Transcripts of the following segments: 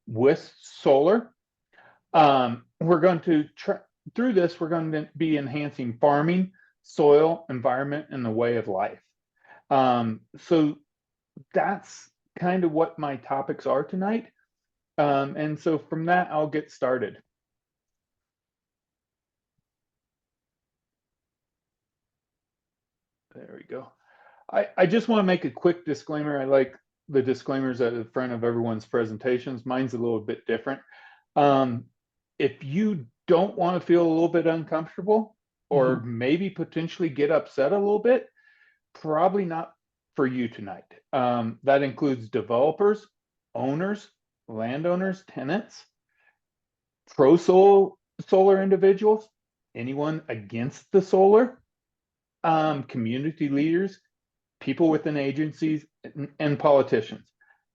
with solar. We're going to through this, we're going to be enhancing farming, soil, environment, and the way of life. So that's kind of what my topics are tonight. And so from that, I'll get started. There we go. I just want to make a quick disclaimer. I like the disclaimers at the front of everyone's presentations. Mine's a little bit different. If you don't want to feel a little bit uncomfortable or maybe potentially get upset a little bit, probably not for you tonight. That includes developers, owners, landowners, tenants, pro-solar individuals, anyone against the solar, community leaders, people within agencies, and politicians.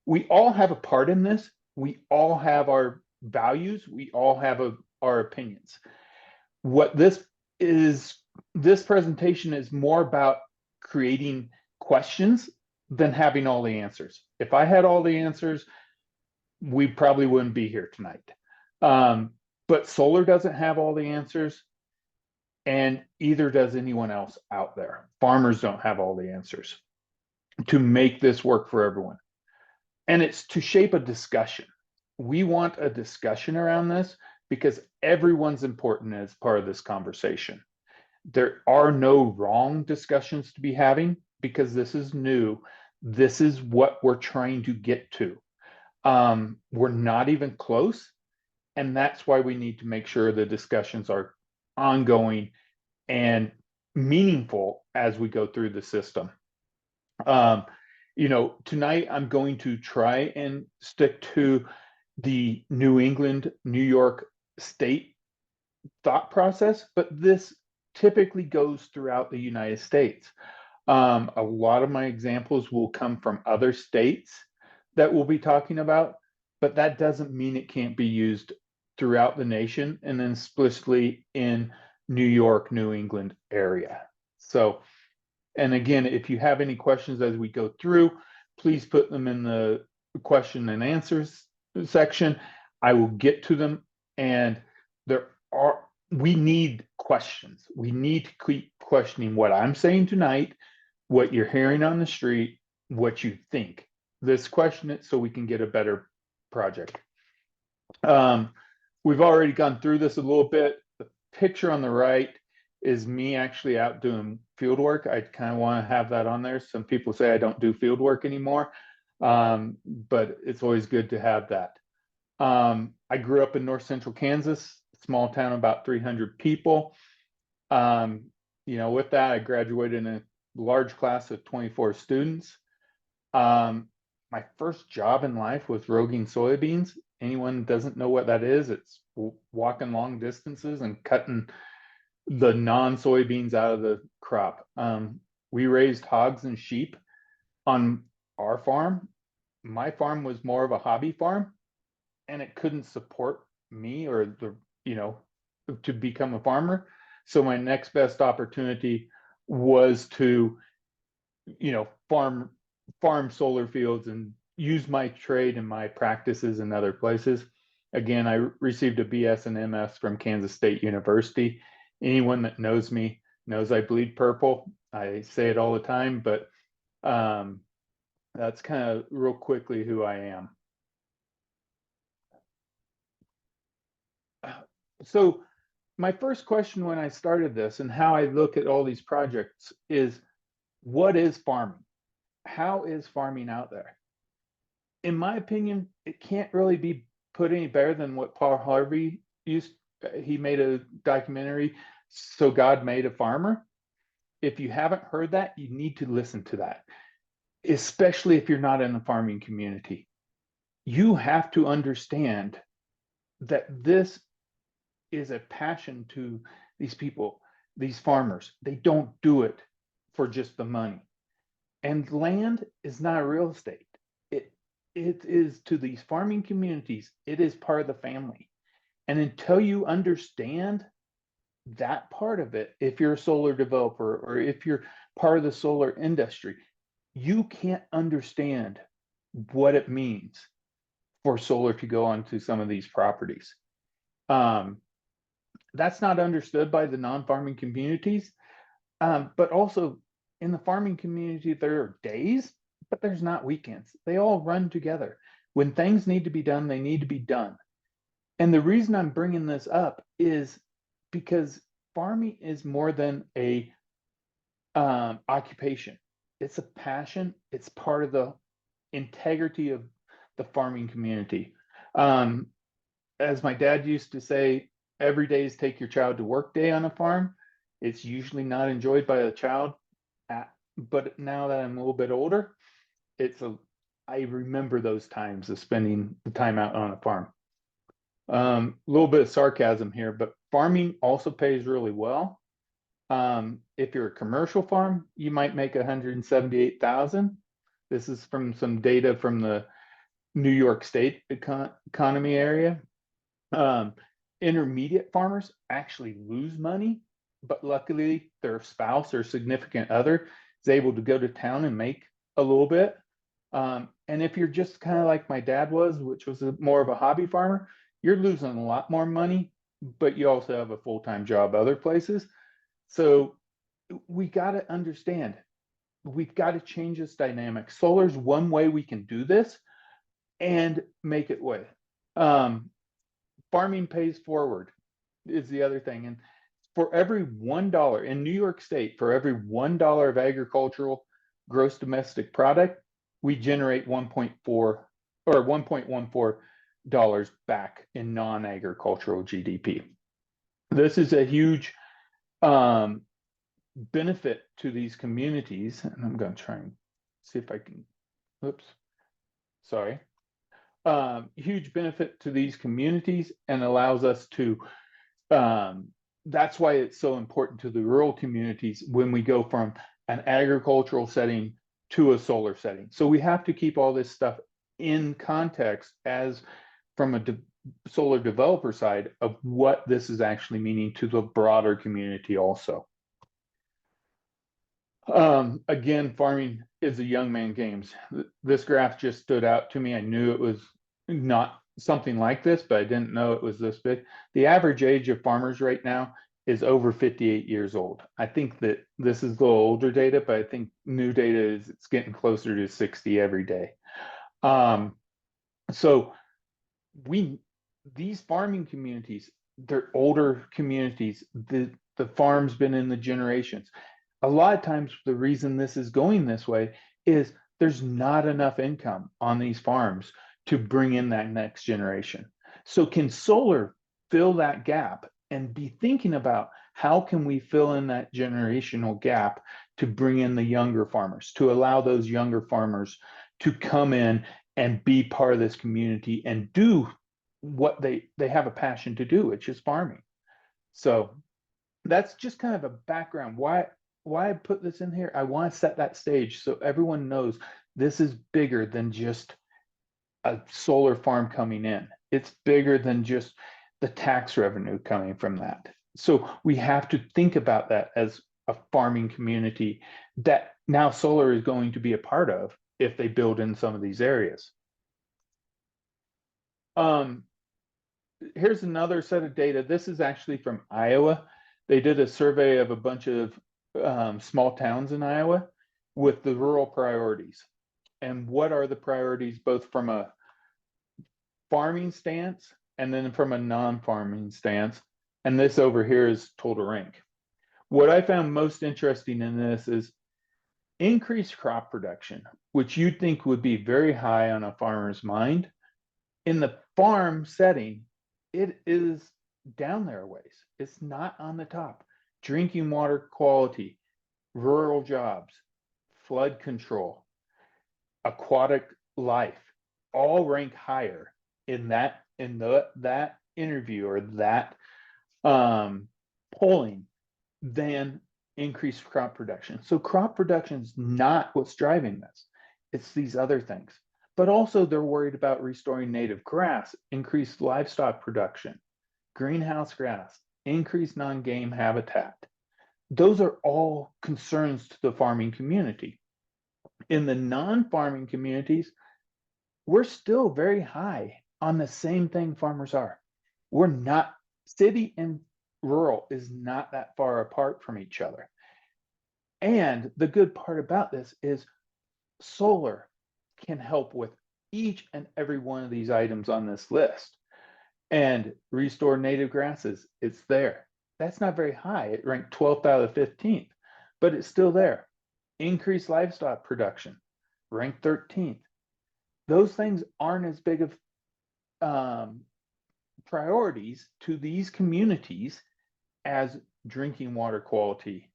We all have a part in this. We all have our values. We all have our opinions. What this presentation is more about creating questions than having all the answers. If I had all the answers, we probably wouldn't be here tonight. But solar doesn't have all the answers, and either does anyone else out there. Farmers don't have all the answers to make this work for everyone. And it's to shape a discussion. We want a discussion around this because everyone's important as part of this conversation. There are no wrong discussions to be having because this is new. This is what we're trying to get to. We're not even close. And that's why we need to make sure the discussions are ongoing and meaningful as we go through the system. Tonight I'm going to try and stick to the New England, New York state thought process, but this typically goes throughout the United States. A lot of my examples will come from other states that we'll be talking about, but that doesn't mean it can't be used throughout the nation and then explicitly in New York, New England area. So, and again, if you have any questions as we go through, please put them in the question and answers section. I will get to them. And we need questions. We need to keep questioning what I'm saying tonight, what you're hearing on the street, what you think. Let's question it so we can get a better project. We've already gone through this a little bit. The picture on the right is me actually out doing field work. I kind of want to have that on there. Some people say I don't do field work anymore, but it's always good to have that. I grew up in North Central Kansas, small town, about 300 people. With that, I graduated in a large class of 24 students. My first job in life was roguing soybeans. Anyone doesn't know what that is, it's walking long distances and cutting the non-soybeans out of the crop. We raised hogs and sheep on our farm. My farm was more of a hobby farm, and it couldn't support me or to become a farmer. So my next best opportunity was to, farm solar fields and use my trade and my practices in other places. Again, I received a BS and MS from Kansas State University. Anyone that knows me knows I bleed purple. I say it all the time, but that's kind of real quickly who I am. So my first question when I started this and how I look at all these projects is, what is farming? How is farming out there? In my opinion, it can't really be put any better than what Paul Harvey used. He made a documentary, So God Made a Farmer. If you haven't heard that, you need to listen to that, especially if you're not in the farming community. You have to understand that this is a passion to these people, these farmers. They don't do it for just the money. And land is not real estate. It is to these farming communities, it is part of the family. And until you understand that part of it, if you're a solar developer or if you're part of the solar industry, you can't understand what it means for solar to go onto some of these properties. That's not understood by the non-farming communities, but also in the farming community, there are days, but there's not weekends. They all run together. When things need to be done, they need to be done. And the reason I'm bringing this up is because farming is more than a occupation. It's a passion. It's part of the integrity of the farming community. As my dad used to say, every day is take your child to work day on a farm. It's usually not enjoyed by the child, but now that I'm a little bit older, I remember those times of spending the time out on a farm. A little bit of sarcasm here, but farming also pays really well. If you're a commercial farm, you might make 178,000. This is from some data from the New York State economy area. Intermediate farmers actually lose money, but luckily their spouse or significant other is able to go to town and make a little bit. And if you're just kind of like my dad was, which was more of a hobby farmer, you're losing a lot more money, but you also have a full-time job other places. So we got to understand, we've got to change this dynamic. Solar's one way we can do this and make it way. Farming pays forward is the other thing. And for every $1 in New York State, for every $1 of agricultural gross domestic product, we generate 1.4 or $1.14 back in non-agricultural GDP. This is a huge benefit to these communities. And I'm going to try and see if I can, oops, sorry. Huge benefit to these communities and allows us to, that's why it's so important to the rural communities when we go from an agricultural setting to a solar setting. So we have to keep all this stuff in context as from a solar developer side of what this is actually meaning to the broader community also. Again, farming is a young man games. This graph just stood out to me. I knew it was not something like this, but I didn't know it was this big. The average age of farmers right now is over 58 years old. I think that this is a little older data, but I think new data is it's getting closer to 60 every day. So these farming communities, they're older communities. The farm's been in the generations. A lot of times the reason this is going this way is there's not enough income on these farms to bring in that next generation. So can solar fill that gap and be thinking about how can we fill in that generational gap to bring in the younger farmers, to allow those younger farmers to come in and be part of this community and do what they have a passion to do, which is farming. So that's just kind of a background. Why I put this in here, I want to set that stage so everyone knows this is bigger than just a solar farm coming in. It's bigger than just the tax revenue coming from that. So we have to think about that as a farming community that now solar is going to be a part of if they build in some of these areas. Here's another set of data. This is actually from Iowa. They did a survey of a bunch of small towns in Iowa with the rural priorities. And what are the priorities both from a farming stance and then from a non-farming stance? And this over here is total rank. What I found most interesting in this is increased crop production, which you'd think would be very high on a farmer's mind. In the farm setting, it is down there a ways. It's not on the top. Drinking water quality, rural jobs, flood control, aquatic life, all rank higher in that interview or that polling than increased crop production. So crop production is not what's driving this. It's these other things. But also they're worried about restoring native grass, increased livestock production, greenhouse grass, increased non-game habitat. Those are all concerns to the farming community. In the non-farming communities, we're still very high on the same thing farmers are. We're not, city and rural is not that far apart from each other. And the good part about this is solar can help with each and every one of these items on this list. And restore native grasses, it's there. That's not very high. It ranked 12th out of 15th, but it's still there. Increase livestock production, ranked 13th. Those things aren't as big of priorities to these communities as drinking water quality,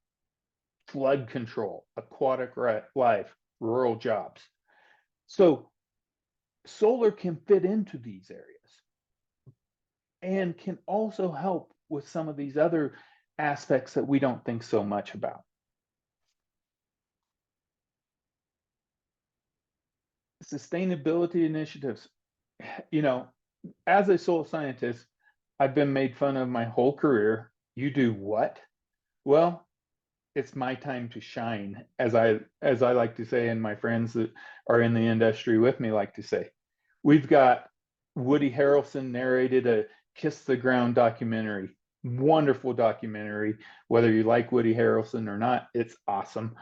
flood control, aquatic life, rural jobs. So solar can fit into these areas and can also help with some of these other aspects that we don't think so much about. Sustainability initiatives. You know, as a soil scientist, I've been made fun of my whole career. You do what? Well, it's my time to shine, as I like to say, and my friends that are in the industry with me like to say. We've got Woody Harrelson narrated a Kiss the Ground documentary. Wonderful documentary. Whether you like Woody Harrelson or not, it's awesome.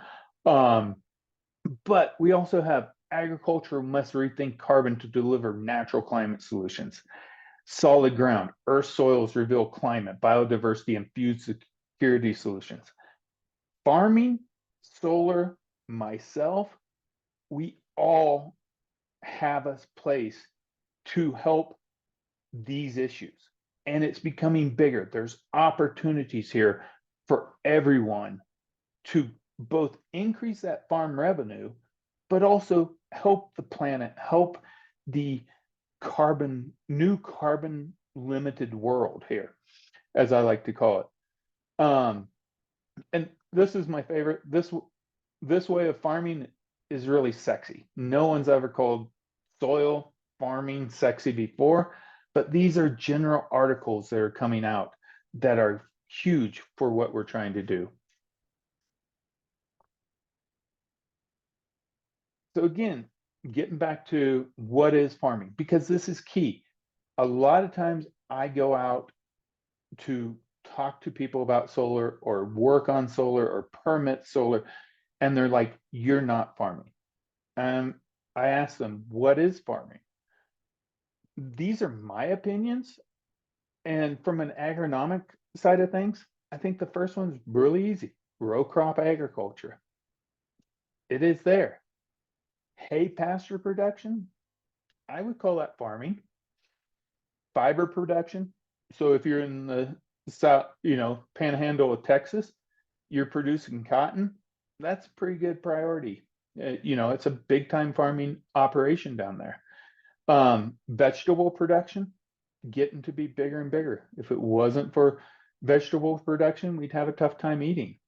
But we also have agriculture must rethink carbon to deliver natural climate solutions. Solid ground, earth soils reveal climate, biodiversity, and food security solutions. Farming, solar, myself, we all have a place to help these issues. And it's becoming bigger. There's opportunities here for everyone to both increase that farm revenue, but also help the planet, help the new carbon limited world here, as I like to call it. And this is my favorite. This way of farming is really sexy. No one's ever called soil farming sexy before, but these are general articles that are coming out that are huge for what we're trying to do. So again, getting back to what is farming, because this is key. A lot of times I go out to talk to people about solar or work on solar or permit solar, and they're like, you're not farming. And I ask them, what is farming? These are my opinions. And from an agronomic side of things, I think the first one's really easy. Row crop agriculture. It is there. Hay pasture production, I would call that farming. Fiber production. So if you're in the south, panhandle of Texas, you're producing cotton, that's a pretty good priority. It's a big time farming operation down there. Vegetable production, getting to be bigger and bigger. If it wasn't for vegetable production, we'd have a tough time eating.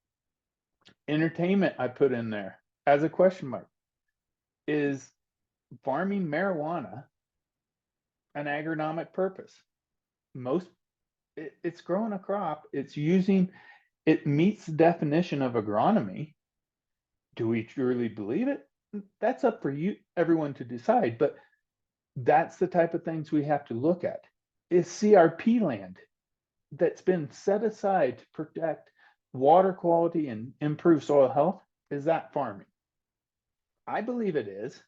Entertainment, I put in there as a question mark. Is farming marijuana an agronomic purpose? It's growing a crop. It meets the definition of agronomy. Do we truly believe it? That's up for everyone to decide. But that's the type of things we have to look at. Is CRP land that's been set aside to protect water quality and improve soil health, is that farming? I believe it is.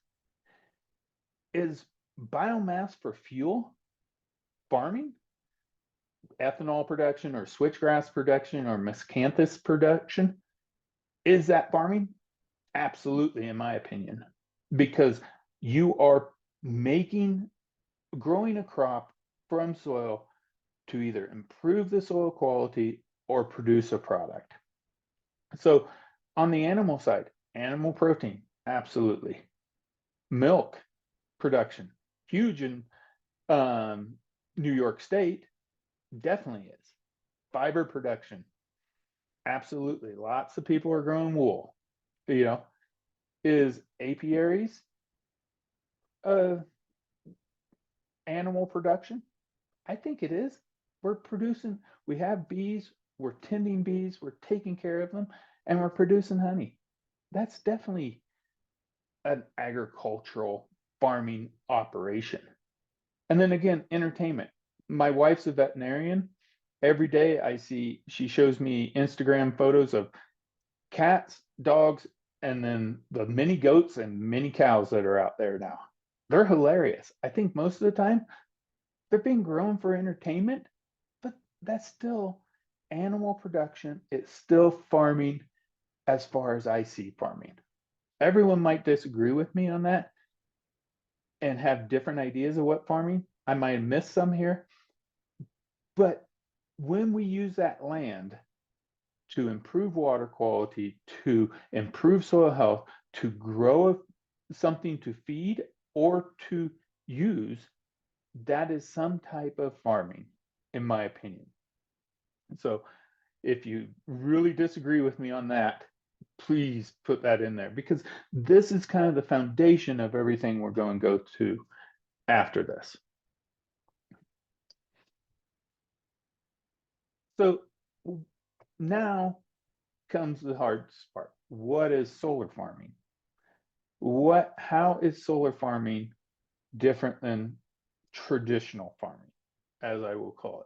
Is biomass for fuel farming? Ethanol production or switchgrass production or miscanthus production? Is that farming? Absolutely, in my opinion, because you are growing a crop from soil to either improve the soil quality or produce a product. So on the animal side, animal protein, absolutely. Milk production, huge in New York State, definitely is. Fiber production, absolutely. Lots of people are growing wool. Is apiaries animal production? I think it is. We have bees, we're tending bees, we're taking care of them, and we're producing honey. That's definitely an agricultural farming operation. And then again, entertainment. My wife's a veterinarian. Every day she shows me Instagram photos of cats, dogs, and then the mini goats and mini cows that are out there now. They're hilarious. I think most of the time they're being grown for entertainment, but that's still animal production. It's still farming as far as I see farming. Everyone might disagree with me on that and have different ideas of what farming. I might have missed some here, but when we use that land to improve water quality, to improve soil health, to grow something to feed or to use, that is some type of farming, in my opinion. So if you really disagree with me on that, please put that in there, because this is kind of the foundation of everything we're going to go to after this. So now comes the hardest part. What is solar farming? How is solar farming different than traditional farming, as I will call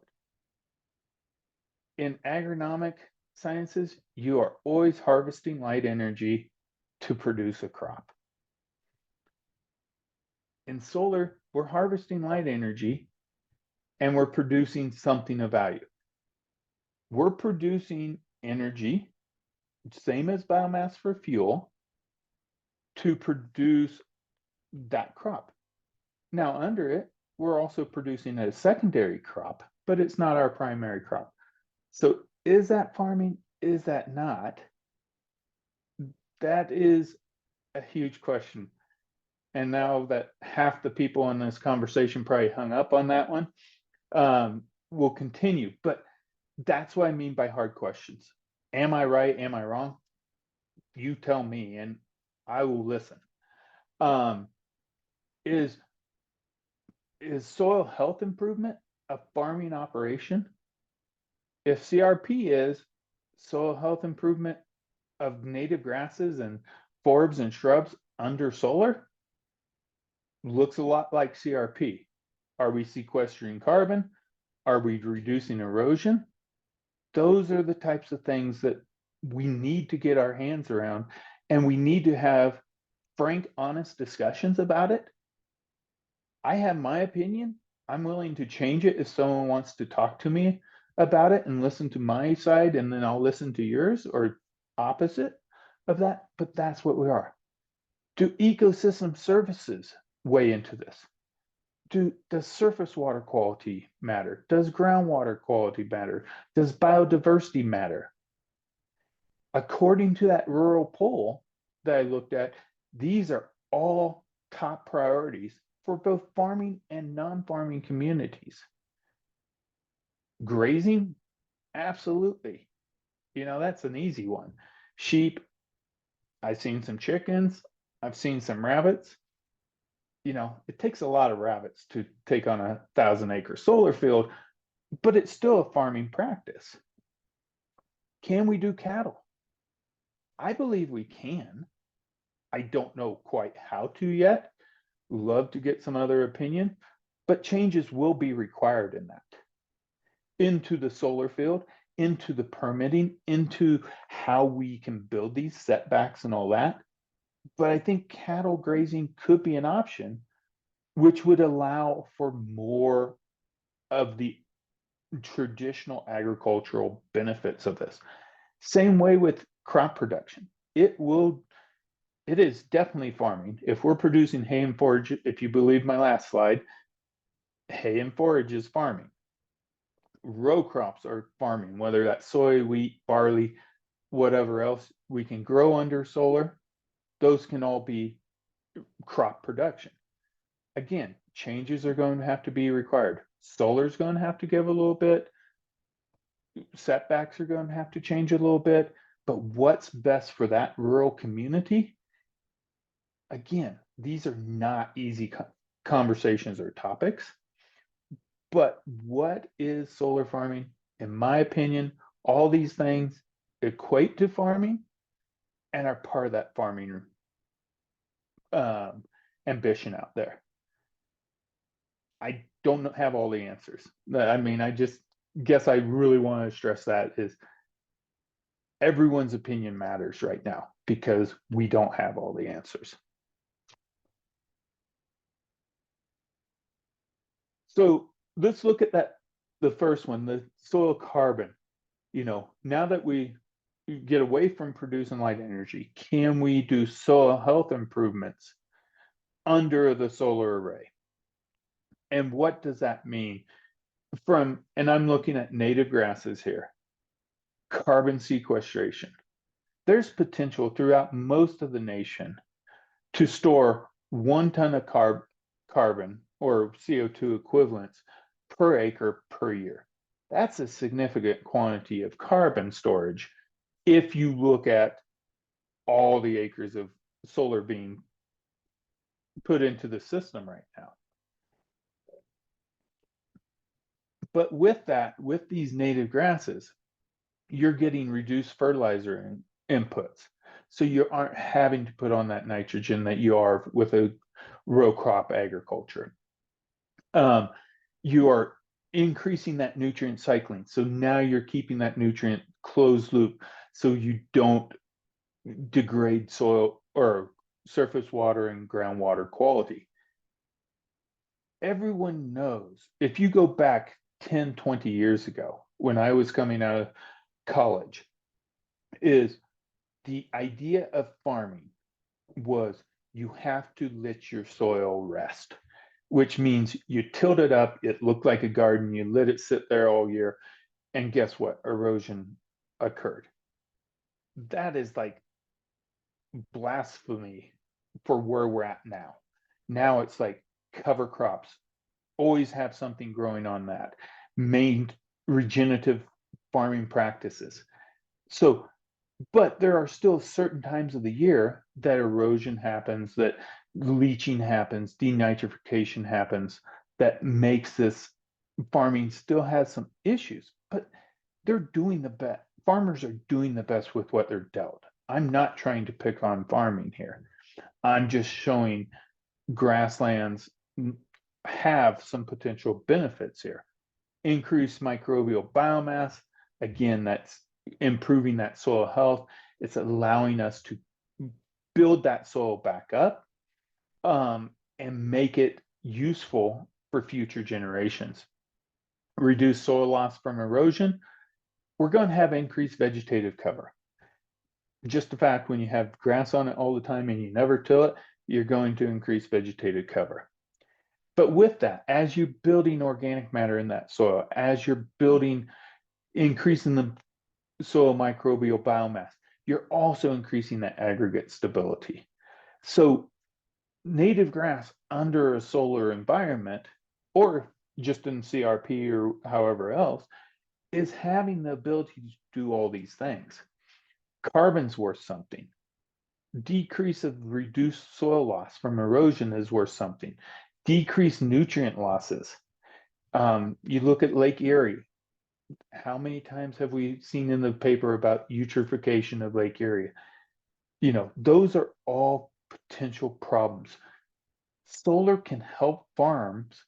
it? In agronomic sciences, you are always harvesting light energy to produce a crop. In solar, we're harvesting light energy and we're producing something of value. We're producing energy, same as biomass for fuel, to produce that crop. Now, under it, we're also producing a secondary crop, but it's not our primary crop. So is that farming? Is that not? That is a huge question. And now that half the people in this conversation probably hung up on that one, we'll continue. But that's what I mean by hard questions. Am I right? Am I wrong? You tell me, and I will listen. Is soil health improvement a farming operation? If CRP is soil health improvement of native grasses and forbs and shrubs under solar, looks a lot like CRP. Are we sequestering carbon? Are we reducing erosion? Those are the types of things that we need to get our hands around, and we need to have frank, honest discussions about it. I have my opinion. I'm willing to change it if someone wants to talk to me about it and listen to my side, and then I'll listen to yours, or opposite of that. But that's what we are. Do ecosystem services weigh into this? Does surface water quality matter? Does groundwater quality matter? Does biodiversity matter? According to that rural poll that I looked at, these are all top priorities for both farming and non-farming communities. Grazing, absolutely. That's an easy one. Sheep, I've seen some chickens, I've seen some rabbits. It takes a lot of rabbits to take on 1,000-acre solar field, but it's still a farming practice. Can we do cattle? I believe we can. I don't know quite how to yet. Love to get some other opinion, but changes will be required in that. Into the solar field, into the permitting, into how we can build these setbacks and all that. But I think cattle grazing could be an option, which would allow for more of the traditional agricultural benefits of this. Same way with crop production. It is definitely farming. If we're producing hay and forage, if you believe my last slide, hay and forage is farming. Row crops are farming, whether that's soy, wheat, barley, whatever else we can grow under solar. Those can all be crop production. Again, changes are going to have to be required. Solar is going to have to give a little bit. Setbacks are going to have to change a little bit. But what's best for that rural community? Again, these are not easy conversations or topics. But what is solar farming? In my opinion, all these things equate to farming and are part of that farming. And ambition out there. I don't have all the answers. I mean, I just guess I really want to stress that is everyone's opinion matters right now because we don't have all the answers. So let's look at that, the first one, the soil carbon. Now that we get away from producing light energy, can we do soil health improvements under the solar array? And what does that mean? And I'm looking at native grasses here, carbon sequestration. There's potential throughout most of the nation to store 1 ton of carbon or CO2 equivalents per acre per year. That's a significant quantity of carbon storage if you look at all the acres of solar being put into the system right now. But with that, with these native grasses, you're getting reduced fertilizer inputs. So you aren't having to put on that nitrogen that you are with a row crop agriculture. You are increasing that nutrient cycling. So now you're keeping that nutrient closed loop so you don't degrade soil or surface water and groundwater quality. Everyone knows if you go back 10, 20 years ago when I was coming out of college, is the idea of farming was you have to let your soil rest, which means you tilled it up, it looked like a garden, you let it sit there all year, and guess what? Erosion occurred. That is like blasphemy for where we're at now. Now it's like cover crops, always have something growing on that, main regenerative farming practices. So, but there are still certain times of the year that erosion happens, that leaching happens, denitrification happens, that makes this farming still has some issues, but they're doing the best. Farmers are doing the best with what they're dealt. I'm not trying to pick on farming here. I'm just showing grasslands have some potential benefits here. Increased microbial biomass, again, that's improving that soil health. It's allowing us to build that soil back up and make it useful for future generations. Reduce soil loss from erosion. We're going to have increased vegetative cover. Just the fact when you have grass on it all the time and you never till it, you're going to increase vegetative cover. But with that, as you're building organic matter in that soil, as you're increasing the soil microbial biomass, you're also increasing that aggregate stability. So native grass under a solar environment, or just in CRP or however else, is having the ability to do all these things. Carbon's worth something. Decrease of reduced soil loss from erosion is worth something. Decreased nutrient losses. You look at Lake Erie. How many times have we seen in the paper about eutrophication of Lake Erie? Those are all potential problems. Solar can help farms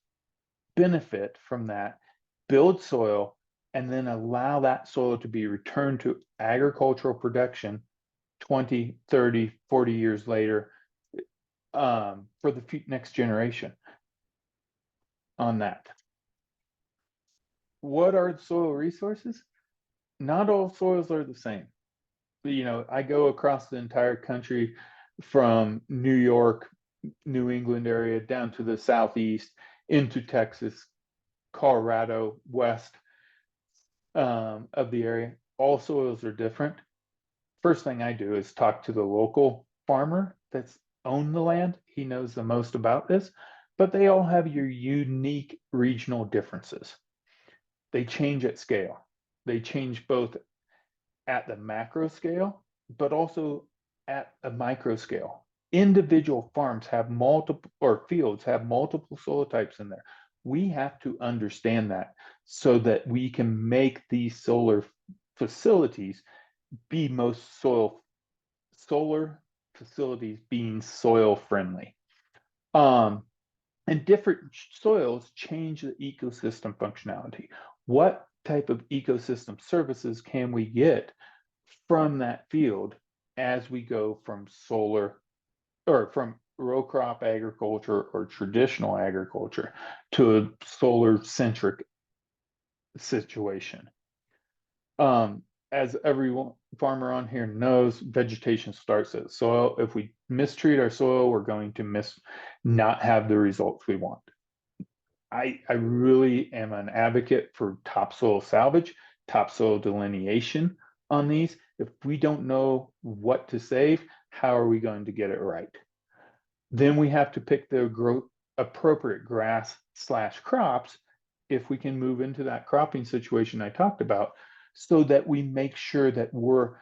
benefit from that, build soil, and then allow that soil to be returned to agricultural production 20, 30, 40 years later for the next generation on that. What are soil resources? Not all soils are the same. I go across the entire country from New York, New England area down to the southeast into Texas, Colorado, west of the area. All soils are different. First thing I do is talk to the local farmer that's owned the land. He knows the most about this, but they all have your unique regional differences. They change at scale. They change both at the macro scale, but also at a micro scale. Individual farms have multiple, or fields have multiple soil types in there. We have to understand that so that we can make these solar facilities be solar facilities being soil friendly. Um, and different soils change the ecosystem functionality. What type of ecosystem services can we get from that field as we go from solar or from row crop agriculture or traditional agriculture to a solar centric situation? Um, as every farmer on here knows, vegetation starts at soil. If we mistreat our soil, we're going to not have the results we want. I really am an advocate for topsoil salvage, topsoil delineation on these. If we don't know what to save, how are we going to get it right? Then we have to pick the appropriate grass slash crops if we can move into that cropping situation I talked about, so that we make sure that we're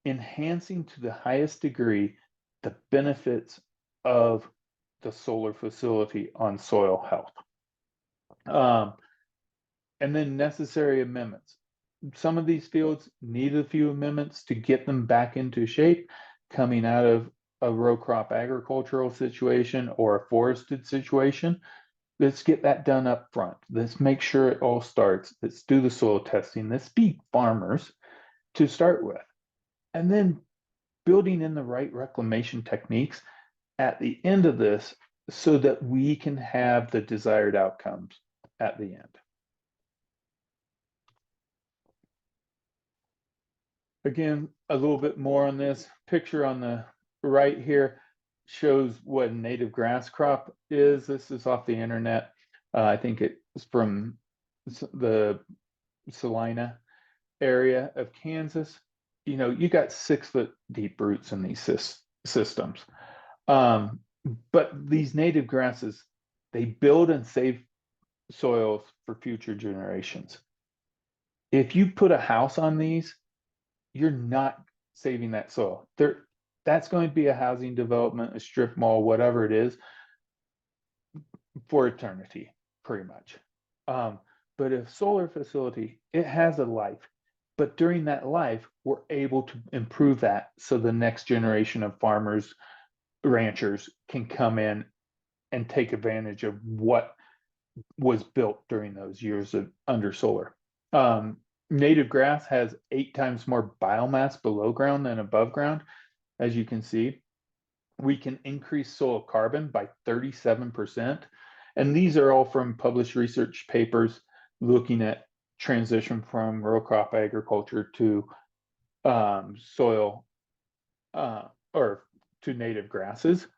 enhancing to the highest degree the benefits of the solar facility on soil health. And then necessary amendments. Some of these fields need a few amendments to get them back into shape coming out of a row crop agricultural situation or a forested situation. Let's get that done up front. Let's make sure it all starts. Let's do the soil testing. Let's be farmers to start with. And then building in the right reclamation techniques at the end of this so that we can have the desired outcomes at the end. Again, a little bit more on this picture on the right here shows what native grass crop is. This is off the internet. I think it's from the Salina area of Kansas. You know, you got 6 foot deep roots in these systems. But these native grasses, they build and save soils for future generations. If you put a house on these, you're not saving that soil. That's going to be a housing development, a strip mall, whatever it is, for eternity, pretty much. But a solar facility, it has a life. But during that life, we're able to improve that so the next generation of farmers, ranchers can come in and take advantage of what was built during those years of under solar. Native grass has 8 times more biomass below ground than above ground. As you can see, we can increase soil carbon by 37%. And these are all from published research papers looking at transition from row crop agriculture to soil or to native grasses.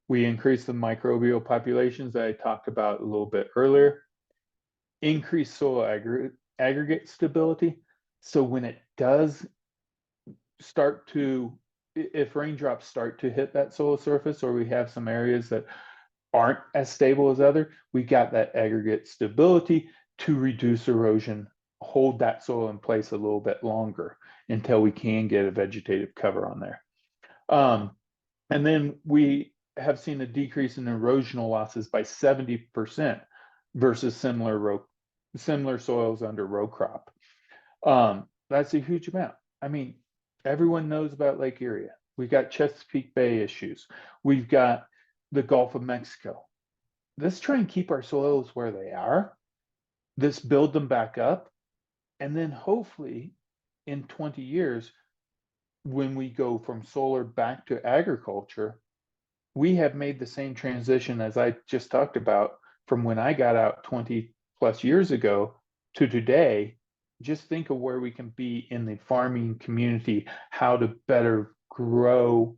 We increase the microbial populations that I talked about a little bit earlier, increase soil aggregate stability. So when it does start to, if raindrops start to hit that soil surface, or we have some areas that aren't as stable as other, we got that aggregate stability to reduce erosion, hold that soil in place a little bit longer until we can get a vegetative cover on there. And then we have seen a decrease in erosional losses by 70% versus similar soils under row crop. That's a huge amount. I mean, everyone knows about Lake Erie. We've got Chesapeake Bay issues. We've got the Gulf of Mexico. Let's try and keep our soils where they are. Let's build them back up. And then hopefully in 20 years, when we go from solar back to agriculture, we have made the same transition as I just talked about from when I got out 20 plus years ago to today. Just think of where we can be in the farming community, how to better grow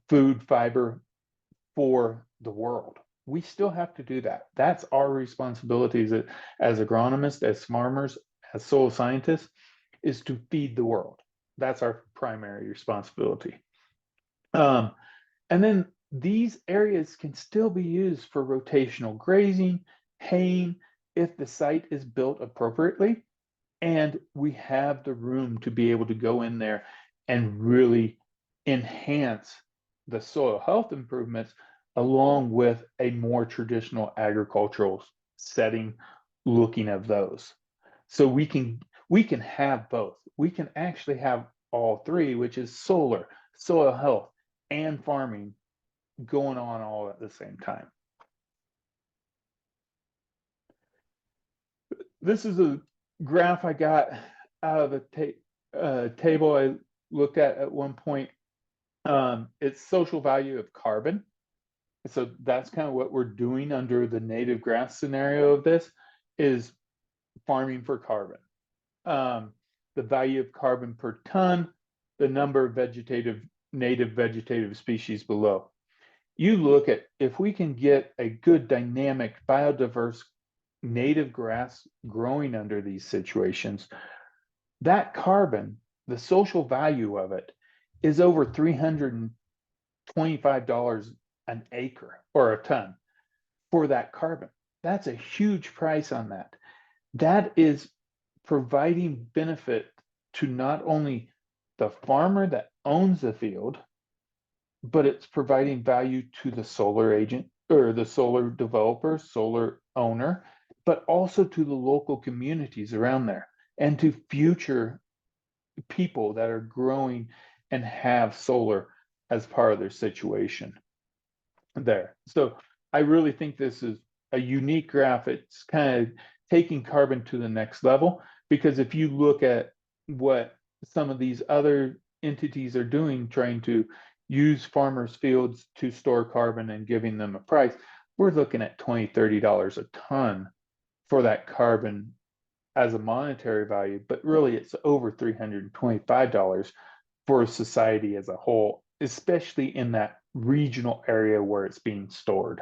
food fiber for the world. We still have to do that. That's our responsibilities as agronomists, as farmers, as soil scientists, is to feed the world. That's our primary responsibility. And then these areas can still be used for rotational grazing, haying, if the site is built appropriately, and we have the room to be able to go in there and really enhance the soil health improvements along with a more traditional agricultural setting looking at those. So we can have both. We can actually have all three, which is solar, soil health, and farming going on all at the same time. This is a graph I got out of a table I looked at one point. It's social value of carbon. So that's kind of what we're doing under the native grass scenario of this is farming for carbon. The value of carbon per ton, the number of native vegetative species below. You look at if we can get a good dynamic biodiverse native grass growing under these situations, that carbon, the social value of it is over $325 an acre or a ton for that carbon. That's a huge price on that. That is providing benefit to not only the farmer that owns the field, but it's providing value to the solar agent or the solar developer, solar owner, but also to the local communities around there and to future people that are growing and have solar as part of their situation there. So I really think this is a unique graph. It's kind of taking carbon to the next level, because if you look at what some of these other entities are doing, trying to use farmers' fields to store carbon and giving them a price, we're looking at $20, $30 a ton for that carbon as a monetary value, but really it's over $325 for society as a whole, especially in that regional area where it's being stored.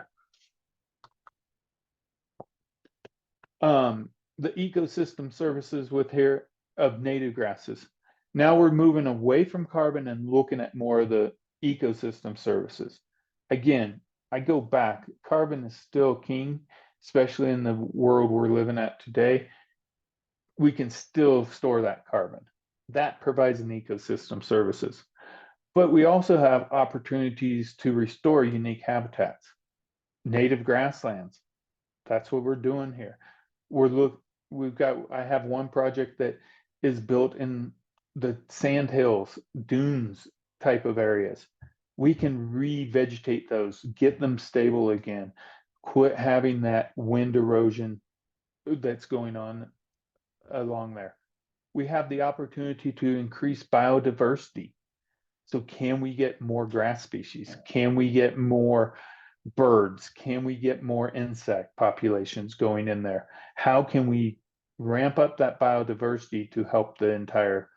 The ecosystem services with here of native grasses. Now we're moving away from carbon and looking at more of the ecosystem services. Again, I go back, carbon is still king, especially in the world we're living at today. We can still store that carbon. That provides an ecosystem services. But we also have opportunities to restore unique habitats, native grasslands. That's what we're doing here. I have one project that is built in the sand hills, dunes type of areas. We can revegetate those, get them stable again, quit having that wind erosion that's going on along there. We have the opportunity to increase biodiversity. So can we get more grass species? Can we get more birds? Can we get more insect populations going in there? How can we ramp up that biodiversity to help the entire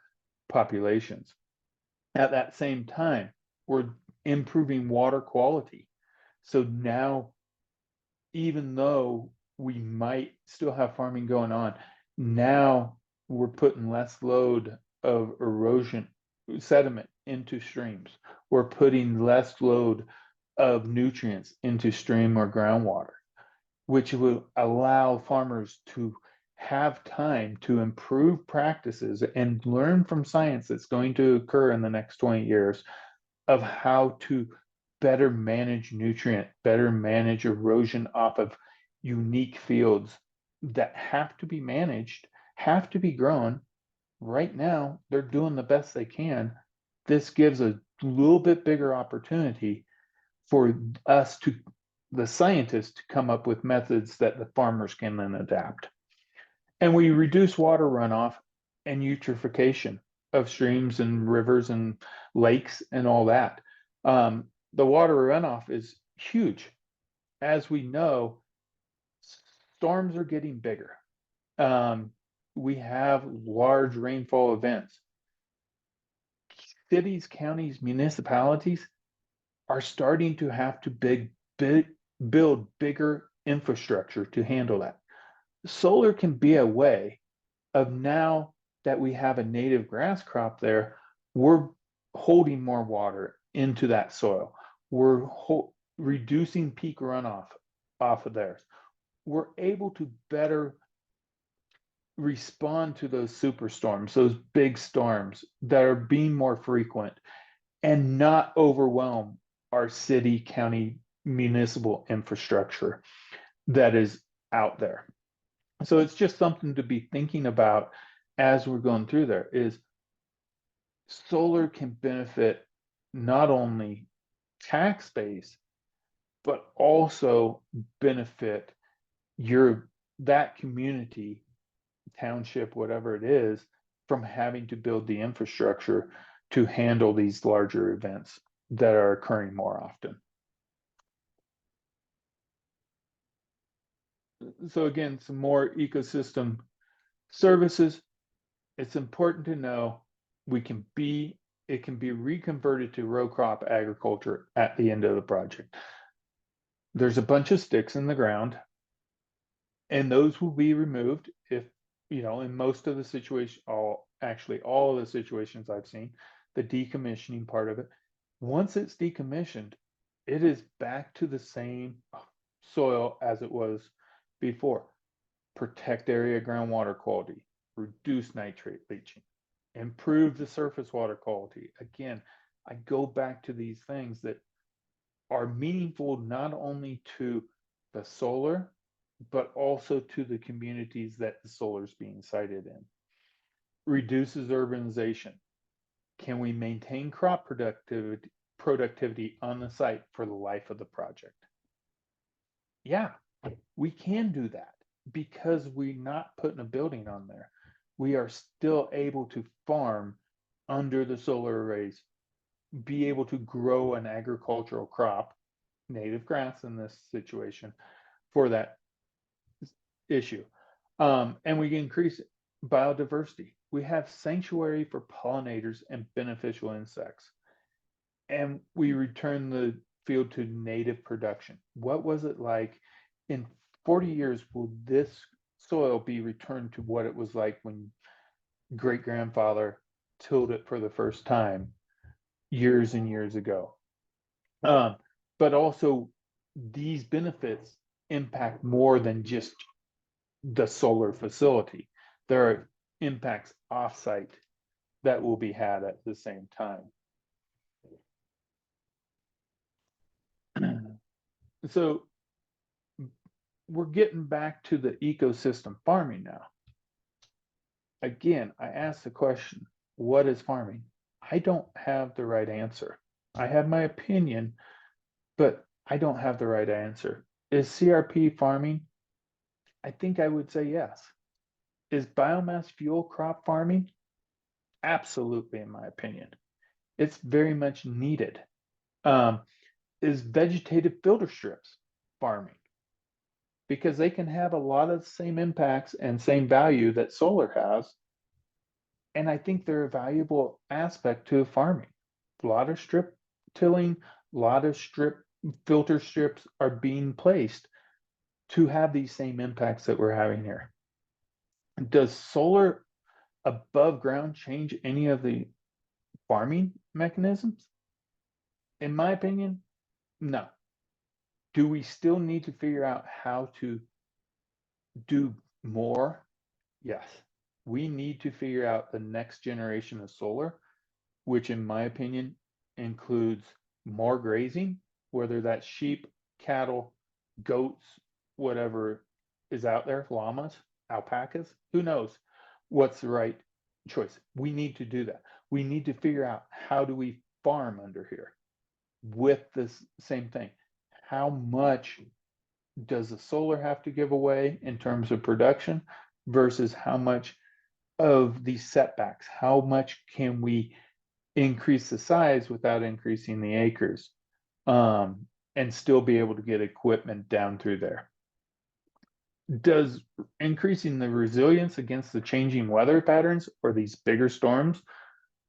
populations? At that same time, we're improving water quality. So now, even though we might still have farming going on, now we're putting less load of erosion sediment into streams. We're putting less load of nutrients into stream or groundwater, which will allow farmers to have time to improve practices and learn from science that's going to occur in the next 20 years of how to better manage nutrient, better manage erosion off of unique fields that have to be managed, have to be grown. Right now, they're doing the best they can. This gives a little bit bigger opportunity for us to, the scientists, to come up with methods that the farmers can then adapt. And we reduce water runoff and eutrophication of streams and rivers and lakes and all that. The water runoff is huge. As we know, storms are getting bigger. We have large rainfall events. Cities, counties, municipalities are starting to have to build bigger infrastructure to handle that. Solar can be a way of, now that we have a native grass crop there, we're holding more water into that soil. We're reducing peak runoff off of there. We're able to better respond to those superstorms, those big storms that are being more frequent, and not overwhelm our city, county, municipal infrastructure that is out there. So it's just something to be thinking about as we're going through there, is solar can benefit not only tax base, but also benefit that community, township, whatever it is, from having to build the infrastructure to handle these larger events that are occurring more often. So again, some more ecosystem services. It's important to know it can be reconverted to row crop agriculture at the end of the project. There's a bunch of sticks in the ground, and those will be removed if, in most of the situation, all of the situations I've seen, the decommissioning part of it, once it's decommissioned, it is back to the same soil as it was before. Protect area groundwater quality, reduce nitrate leaching, improve the surface water quality. Again, I go back to these things that are meaningful not only to the solar, but also to the communities that the solar is being sited in. Reduces urbanization. Can we maintain crop productivity on the site for the life of the project? Yeah, we can do that because we're not putting a building on there. We are still able to farm under the solar arrays, be able to grow an agricultural crop, native grass in this situation, for that issue. And we can increase biodiversity. We have sanctuary for pollinators and beneficial insects. And we return the field to native production. What was it like in 40 years? Will this soil be returned to what it was like when great grandfather tilled it for the first time years and years ago? But also, these benefits impact more than just the solar facility. There are impacts offsite that will be had at the same time. So we're getting back to the ecosystem farming now. Again, I asked the question, what is farming? I don't have the right answer. I have my opinion, but I don't have the right answer. Is CRP farming? I think I would say yes. Is biomass fuel crop farming? Absolutely, in my opinion. It's very much needed. Is vegetative filter strips farming? Because they can have a lot of the same impacts and same value that solar has. And I think they're a valuable aspect to farming. A lot of strip tilling, a lot of filter strips are being placed to have these same impacts that we're having here. Does solar above ground change any of the farming mechanisms? In my opinion, no. Do we still need to figure out how to do more? Yes. We need to figure out the next generation of solar, which in my opinion includes more grazing, whether that's sheep, cattle, goats, whatever is out there, llamas, alpacas, who knows what's the right choice. We need to do that. We need to figure out how do we farm under here with this same thing. How much does the solar have to give away in terms of production versus how much of these setbacks? How much can we increase the size without increasing the acres, and still be able to get equipment down through there? Does increasing the resilience against the changing weather patterns or these bigger storms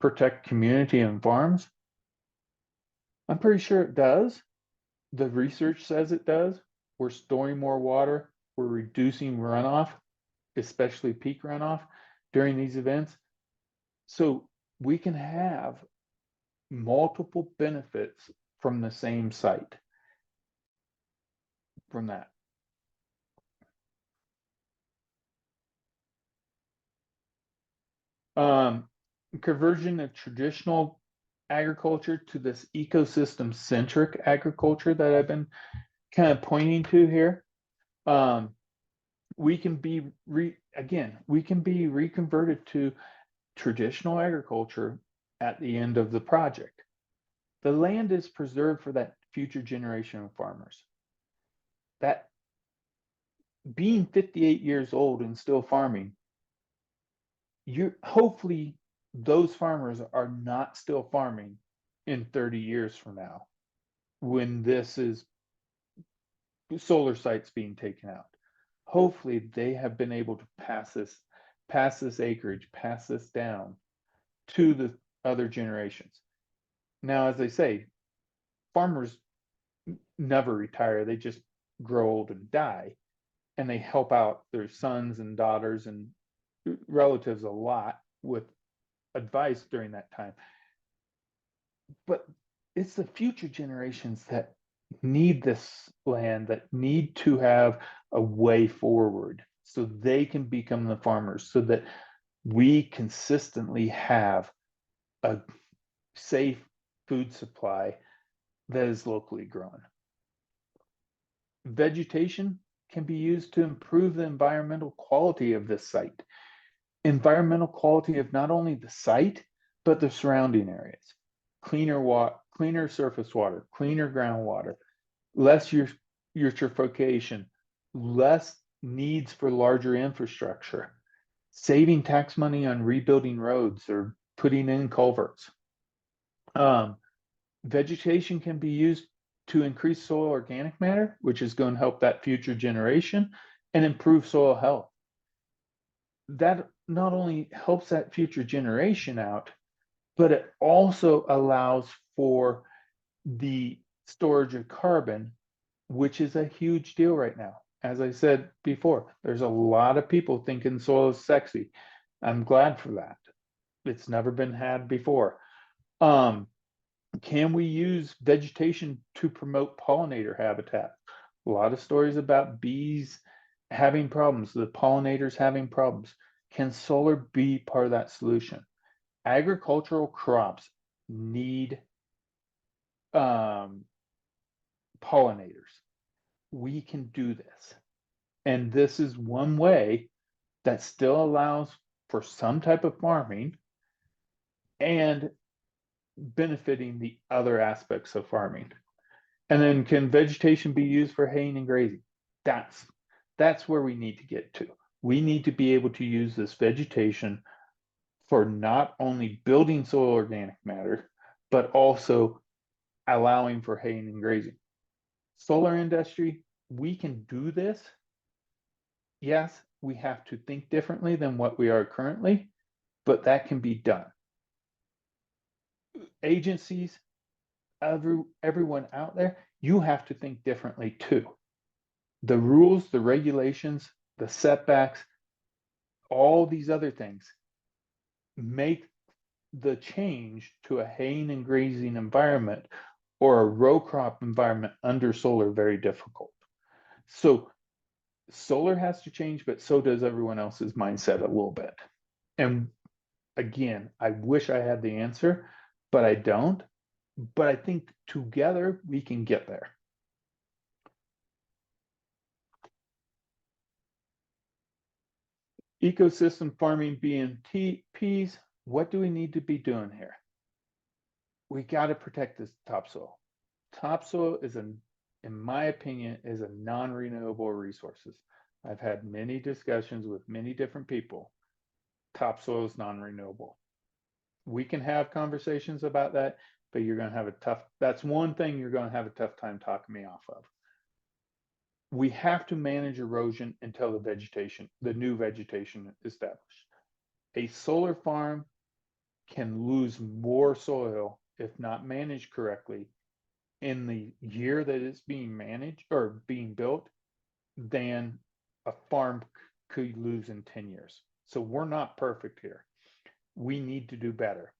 protect community and farms? I'm pretty sure it does. The research says it does. We're storing more water. We're reducing runoff, especially peak runoff during these events. So we can have multiple benefits from the same site from that. Conversion of traditional agriculture to this ecosystem centric agriculture that I've been kind of pointing to here. We can be reconverted to traditional agriculture at the end of the project. The land is preserved for that future generation of farmers. That being 58 years old and still farming, you're hopefully those farmers are not still farming in 30 years from now when this is solar sites being taken out. Hopefully they have been able to pass this acreage, pass this down to the other generations. Now, as I say, farmers never retire, they just grow old and die, and they help out their sons and daughters and relatives a lot with advice during that time. But it's the future generations that need this land, that need to have a way forward so they can become the farmers, so that we consistently have a safe food supply that is locally grown. Vegetation can be used to improve the environmental quality of this site. Environmental quality of not only the site, but the surrounding areas. Cleaner water, cleaner surface water, cleaner groundwater, less eutrophication, less needs for larger infrastructure, saving tax money on rebuilding roads or putting in culverts. Vegetation can be used to increase soil organic matter, which is going to help that future generation and improve soil health. That not only helps that future generation out, but it also allows for the storage of carbon, which is a huge deal right now. As I said before, there's a lot of people thinking soil is sexy. I'm glad for that. It's never been had before. Can we use vegetation to promote pollinator habitat? A lot of stories about bees having problems, the pollinators having problems. Can solar be part of that solution? Agricultural crops need pollinators. We can do this. And this is one way that still allows for some type of farming and benefiting the other aspects of farming. And then can vegetation be used for haying and grazing? That's where we need to get to. We need to be able to use this vegetation for not only building soil organic matter, but also allowing for haying and grazing. Solar industry, we can do this. Yes, we have to think differently than what we are currently, but that can be done. Agencies, everyone out there, you have to think differently too. The rules, the regulations, the setbacks, all these other things make the change to a haying and grazing environment or a row crop environment under solar very difficult. So solar has to change, but so does everyone else's mindset a little bit. And again, I wish I had the answer, but I don't. But I think together we can get there. Ecosystem farming BMPs, what do we need to be doing here? We got to protect this topsoil. Topsoil is, in my opinion, is a non-renewable resources. I've had many discussions with many different people. Topsoil is non-renewable. We can have conversations about that, but you're going to have that's one thing you're going to have a tough time talking me off of. We have to manage erosion until the new vegetation is established. A solar farm can lose more soil if not managed correctly in the year that it's being managed or being built than a farm could lose in 10 years. So we're not perfect here. We need to do better.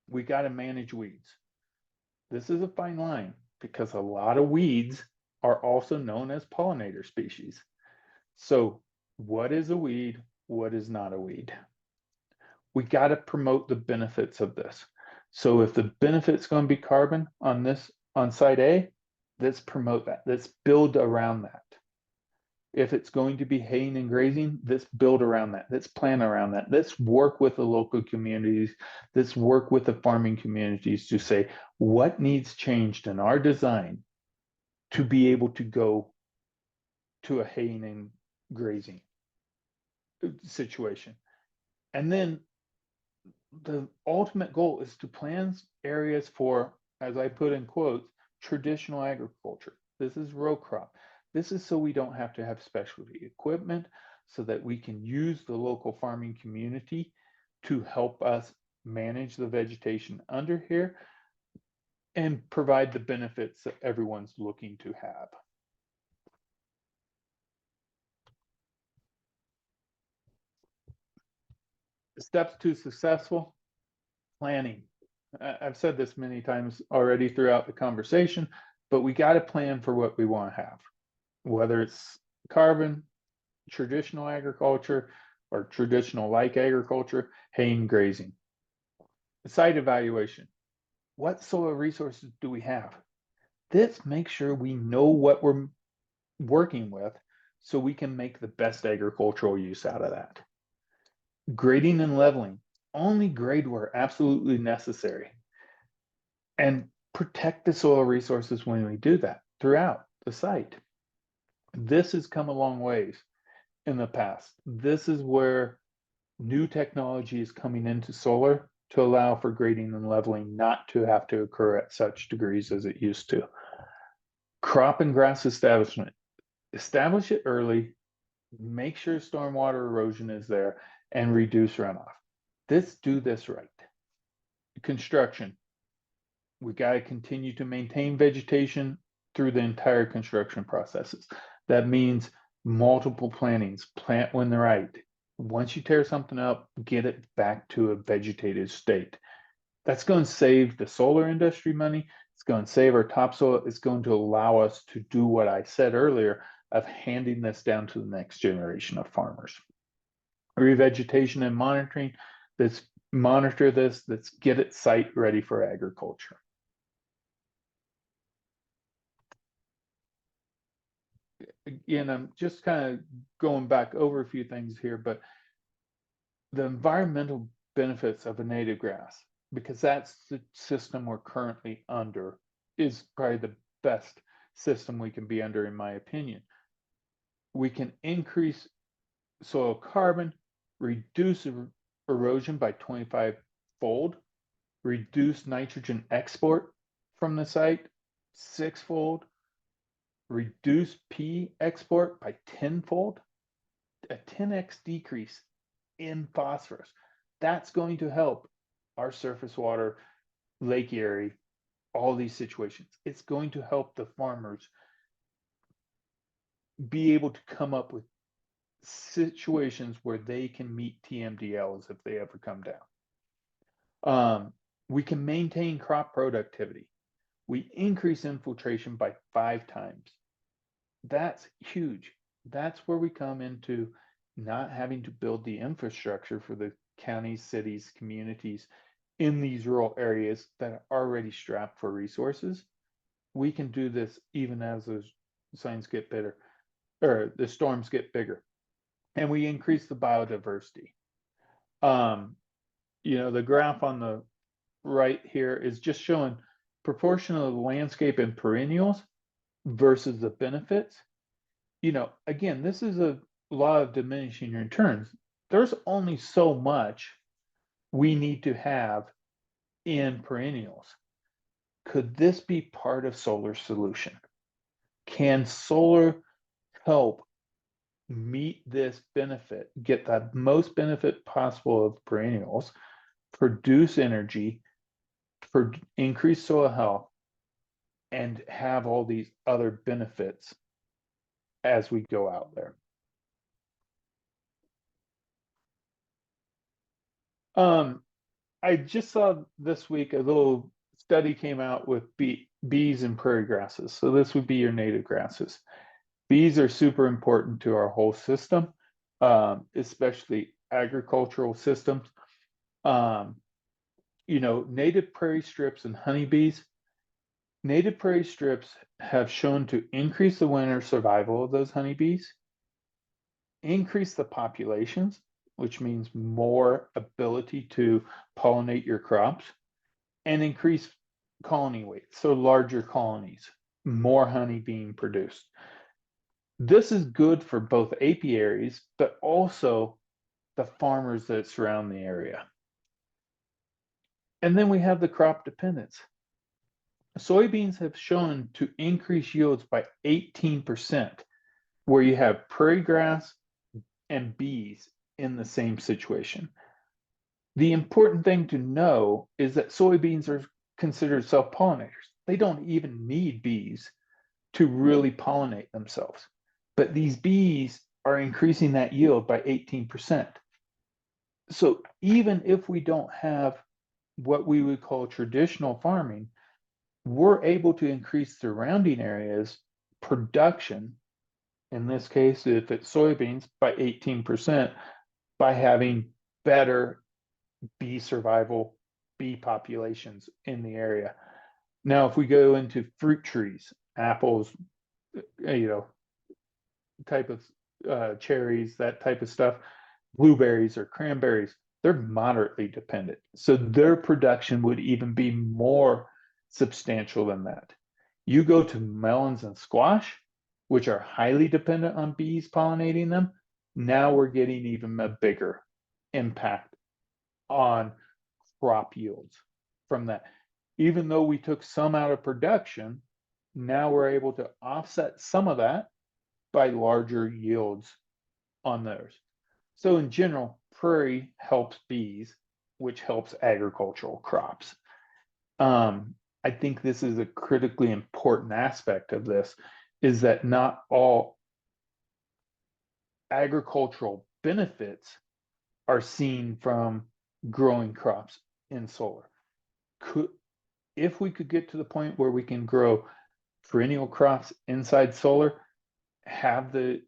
We got to manage weeds. This is a fine line because a lot of weeds are also known as pollinator species. So what is a weed? What is not a weed? We got to promote the benefits of this. So if the benefit's going to be carbon on site A, let's promote that. Let's build around that. If it's going to be haying and grazing, let's build around that. Let's plan around that. Let's work with the local communities. Let's work with the farming communities to say what needs changed in our design to be able to go to a haying and grazing situation. And then the ultimate goal is to plan areas for, as I put in quotes, traditional agriculture. This is row crop. This is so we don't have to have specialty equipment, so that we can use the local farming community to help us manage the vegetation under here and provide the benefits that everyone's looking to have. Steps to successful planning. I've said this many times already throughout the conversation, but we got to plan for what we want to have, whether it's carbon, traditional agriculture, or traditional like agriculture, haying, grazing. Site evaluation. What soil resources do we have? Let's make sure we know what we're working with so we can make the best agricultural use out of that. Grading and leveling. Only grade where absolutely necessary. And protect the soil resources when we do that throughout the site. This has come a long ways in the past. This is where new technology is coming into solar to allow for grading and leveling not to have to occur at such degrees as it used to. Crop and grass establishment. Establish it early, make sure stormwater erosion is there, and reduce runoff. Do this right. Construction. We got to continue to maintain vegetation through the entire construction processes. That means multiple plantings, plant when they're right. Once you tear something up, get it back to a vegetative state. That's going to save the solar industry money. It's going to save our topsoil. It's going to allow us to do what I said earlier of handing this down to the next generation of farmers. Revegetation and monitoring. Let's monitor this. Let's get it site ready for agriculture. Again, I'm just kind of going back over a few things here, but the environmental benefits of a native grass, because that's the system we're currently under, is probably the best system we can be under, in my opinion. We can increase soil carbon, reduce erosion by 25-fold, reduce nitrogen export from the site 6-fold, reduce P export by 10-fold, a 10x decrease in phosphorus. That's going to help our surface water, Lake Erie, all these situations. It's going to help the farmers be able to come up with situations where they can meet TMDLs if they ever come down. We can maintain crop productivity. We increase infiltration by 5 times. That's huge. That's where we come into not having to build the infrastructure for the counties, cities, communities in these rural areas that are already strapped for resources. We can do this even as the signs get better, or the storms get bigger. And we increase the biodiversity. The graph on the right here is just showing proportion of the landscape and perennials versus the benefits. Again, this is a law of diminishing returns. There's only so much we need to have in perennials. Could this be part of solar's solution? Can solar help meet this benefit, get the most benefit possible of perennials, produce energy, increase soil health, and have all these other benefits as we go out there? I just saw this week a little study came out with bees and prairie grasses. So this would be your native grasses. Bees are super important to our whole system, especially agricultural systems. Native prairie strips and honeybees. Native prairie strips have shown to increase the winter survival of those honeybees increase the populations, which means more ability to pollinate your crops, and increase colony weight, so larger colonies, more honey being produced. This is good for both apiaries, but also the farmers that surround the area. And then we have the crop dependence. Soybeans have shown to increase yields by 18%, where you have prairie grass and bees in the same situation. The important thing to know is that soybeans are considered self-pollinators. They don't even need bees to really pollinate themselves. But these bees are increasing that yield by 18%. So even if we don't have what we would call traditional farming, we're able to increase surrounding areas production, in this case, if it's soybeans, by 18% by having better bee survival, bee populations in the area. Now, if we go into fruit trees, apples, type of cherries, that type of stuff, blueberries or cranberries, they're moderately dependent. So their production would even be more substantial than that. You go to melons and squash, which are highly dependent on bees pollinating them. Now we're getting even a bigger impact on crop yields from that. Even though we took some out of production, now we're able to offset some of that by larger yields on those. So in general, prairie helps bees, which helps agricultural crops. I think this is a critically important aspect of this, is that not all agricultural benefits are seen from growing crops in solar. If we could get to the point where we can grow perennial crops inside solar, have the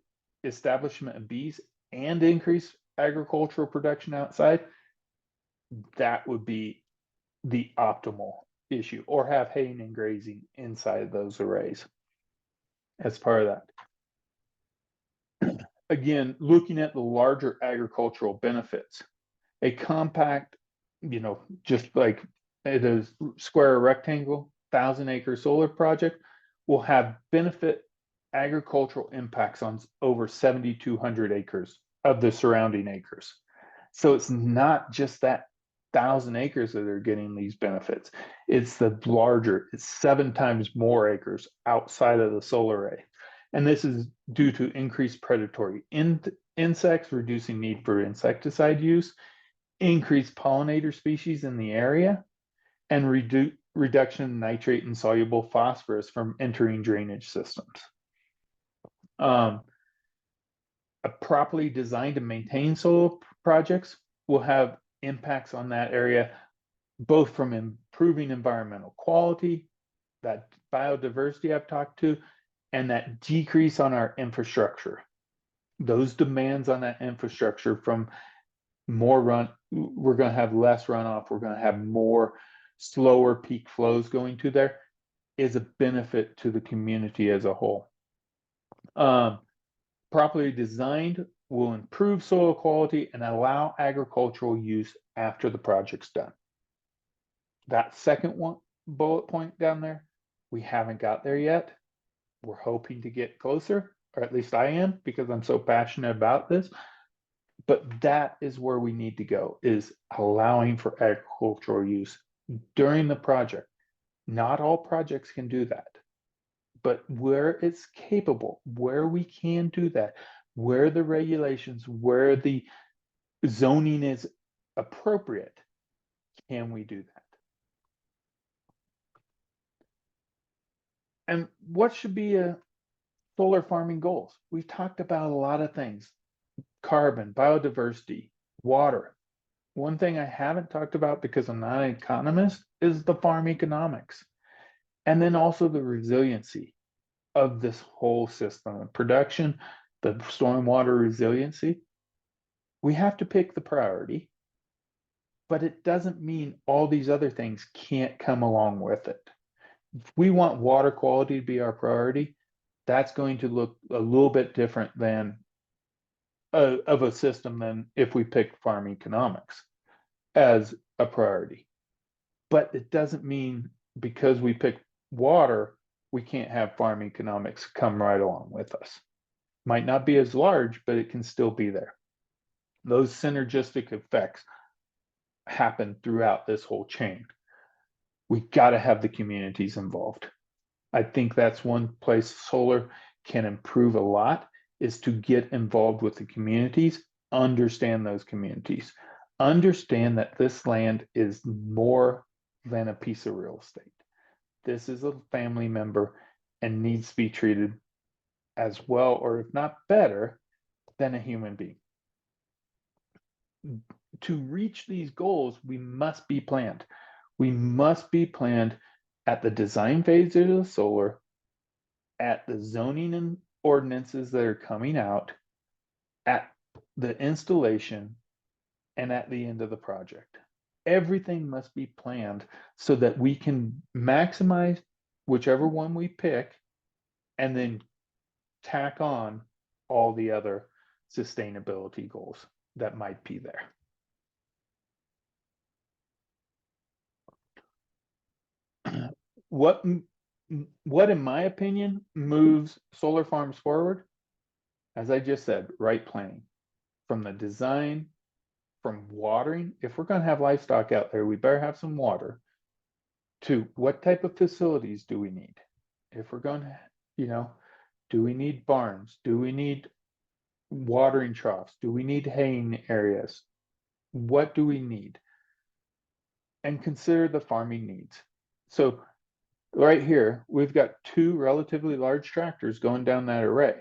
establishment of bees and increase agricultural production outside, that would be the optimal issue, or have haying and grazing inside those arrays as part of that. Again, looking at the larger agricultural benefits, a compact, just like it is square or rectangle, 1,000-acre solar project will have benefit agricultural impacts on over 7,200 acres of the surrounding acres. So it's not just that 1,000 acres that are getting these benefits. It's the larger, it's 7 times more acres outside of the solar array. And this is due to increased predatory insects, reducing need for insecticide use, increased pollinator species in the area, and reduction in nitrate and soluble phosphorus from entering drainage systems. A properly designed and maintained solar projects will have impacts on that area, both from improving environmental quality, that biodiversity I've talked to, and that decrease on our infrastructure. Those demands on that infrastructure from more we're going to have less runoff, we're going to have more slower peak flows going to there, is a benefit to the community as a whole. Properly designed will improve soil quality and allow agricultural use after the project's done. That second bullet point down there, we haven't got there yet. We're hoping to get closer, or at least I am, because I'm so passionate about this. But that is where we need to go, is allowing for agricultural use during the project. Not all projects can do that, but where it's capable, where we can do that, where the regulations, where the zoning is appropriate, can we do that? And what should be a solar farming goals? We've talked about a lot of things: carbon, biodiversity, water. One thing I haven't talked about, because I'm not an economist, is the farm economics. And then also the resiliency of this whole system of production, the stormwater resiliency. We have to pick the priority, but it doesn't mean all these other things can't come along with it. If we want water quality to be our priority, that's going to look a little bit different than of a system than if we picked farm economics as a priority. But it doesn't mean because we pick water, we can't have farm economics come right along with us. Might not be as large, but it can still be there. Those synergistic effects happen throughout this whole chain. We got to have the communities involved. I think that's one place solar can improve a lot, is to get involved with the communities, understand those communities, understand that this land is more than a piece of real estate. This is a family member and needs to be treated as well, or if not better, than a human being. To reach these goals, we must be planned. We must be planned at the design phase of the solar, at the zoning and ordinances that are coming out, at the installation, and at the end of the project. Everything must be planned so that we can maximize whichever one we pick and then tack on all the other sustainability goals that might be there. What in my opinion moves solar farms forward? As I just said, right planning. From the design, from watering, if we're going to have livestock out there, we better have some water, to what type of facilities do we need? If we're going to, do we need barns? Do we need watering troughs? Do we need haying areas? What do we need? And consider the farming needs. So right here, we've got two relatively large tractors going down that array.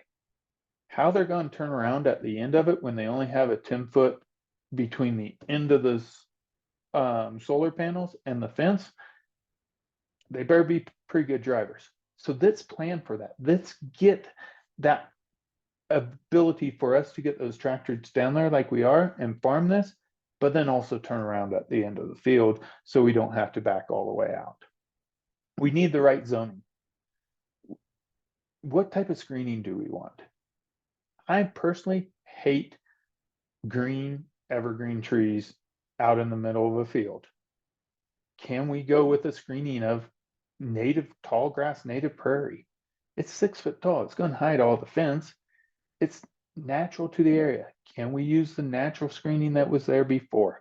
How they're going to turn around at the end of it when they only have a 10-foot between the end of the solar panels and the fence, they better be pretty good drivers. So let's plan for that. Let's get that ability for us to get those tractors down there like we are and farm this, but then also turn around at the end of the field so we don't have to back all the way out. We need the right zoning. What type of screening do we want? I personally hate green evergreen trees out in the middle of a field. Can we go with a screening of native tall grass, native prairie? It's 6 foot tall. It's going to hide all the fence. It's natural to the area. Can we use the natural screening that was there before?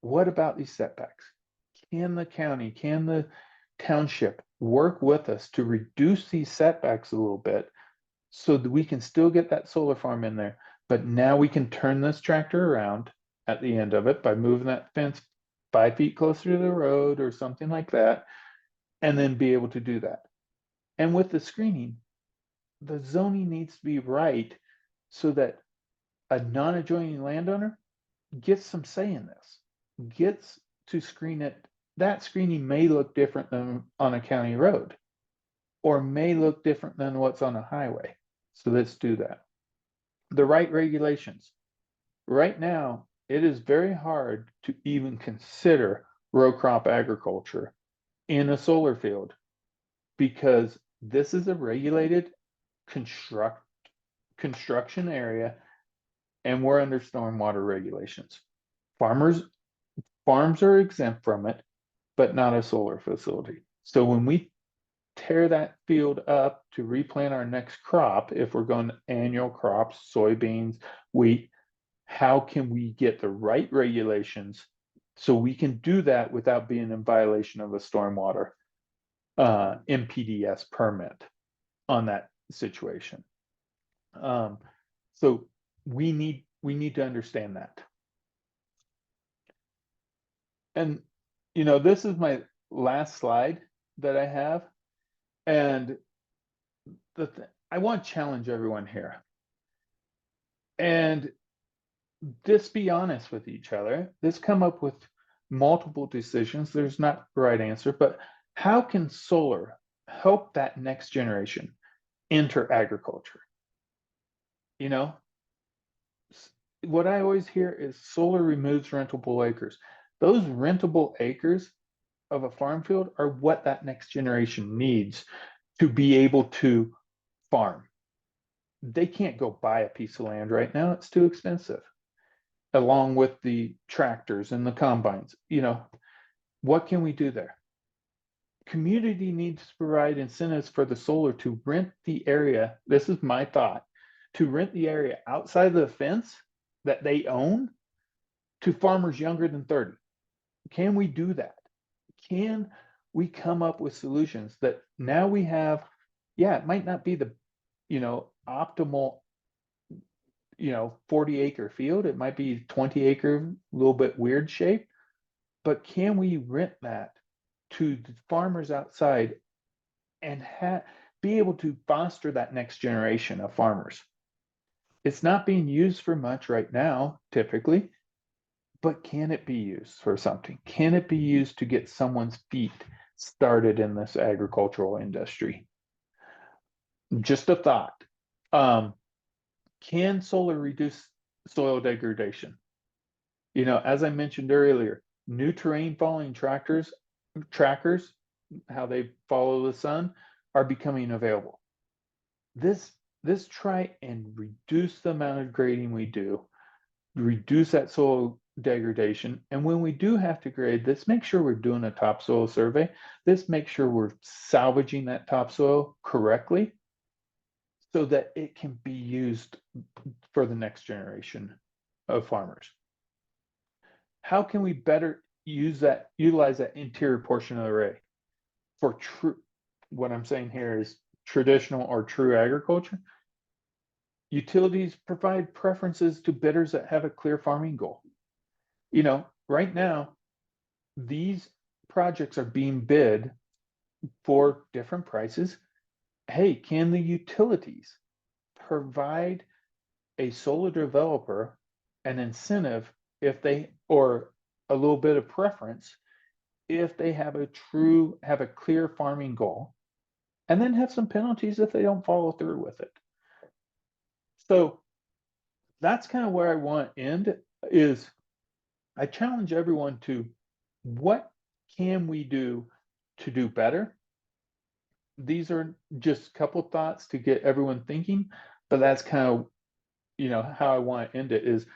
What about these setbacks? Can the county, can the township work with us to reduce these setbacks a little bit so that we can still get that solar farm in there, but now we can turn this tractor around at the end of it by moving that fence 5 feet closer to the road or something like that, and then be able to do that. And with the screening, the zoning needs to be right so that a non-adjoining landowner gets some say in this, gets to screen it. That screening may look different than on a county road, or may look different than what's on a highway. So let's do that. The right regulations. Right now, it is very hard to even consider row crop agriculture in a solar field because this is a regulated construction area and we're under stormwater regulations. Farms are exempt from it, but not a solar facility. So when we tear that field up to replant our next crop, if we're going annual crops, soybeans, wheat, how can we get the right regulations so we can do that without being in violation of a stormwater MPDS permit on that situation? So we need to understand that. And this is my last slide that I have, and I want to challenge everyone here and just be honest with each other. Let's come up with multiple decisions. There's not the right answer, but how can solar help that next generation enter agriculture? What I always hear is solar removes rentable acres. Those rentable acres of a farm field are what that next generation needs to be able to farm. they can't go buy a piece of land right now. It's too expensive, along with the tractors and the combines. What can we do there? Community needs to provide incentives for the solar to rent the area. This is my thought, to rent the area outside of the fence that they own to farmers younger than 30. Can we do that? Can we come up with solutions that now we have? Yeah, it might not be the optimal 40-acre field. It might be 20-acre, a little bit weird shape, but can we rent that to the farmers outside and be able to foster that next generation of farmers? It's not being used for much right now, typically, but can it be used for something? Can it be used to get someone's feet started in this agricultural industry? Just a thought. Can solar reduce soil degradation? As I mentioned earlier, new terrain following trackers, how they follow the sun, are becoming available. This try and reduce the amount of grading we do, reduce that soil degradation. And when we do have to grade, let's make sure we're doing a topsoil survey. Let's make sure we're salvaging that topsoil correctly so that it can be used for the next generation of farmers. How can we better utilize that interior portion of the array for true? What I'm saying here is traditional or true agriculture. Utilities provide preferences to bidders that have a clear farming goal. Right now, these projects are being bid for different prices. Hey, can the utilities provide a solar developer an incentive or a little bit of preference if they have a clear farming goal, and then have some penalties if they don't follow through with it? So that's kind of where I want to end. Is I challenge everyone to, what can we do to do better? These are just a couple thoughts to get everyone thinking, but that's kind of how I want to end it, is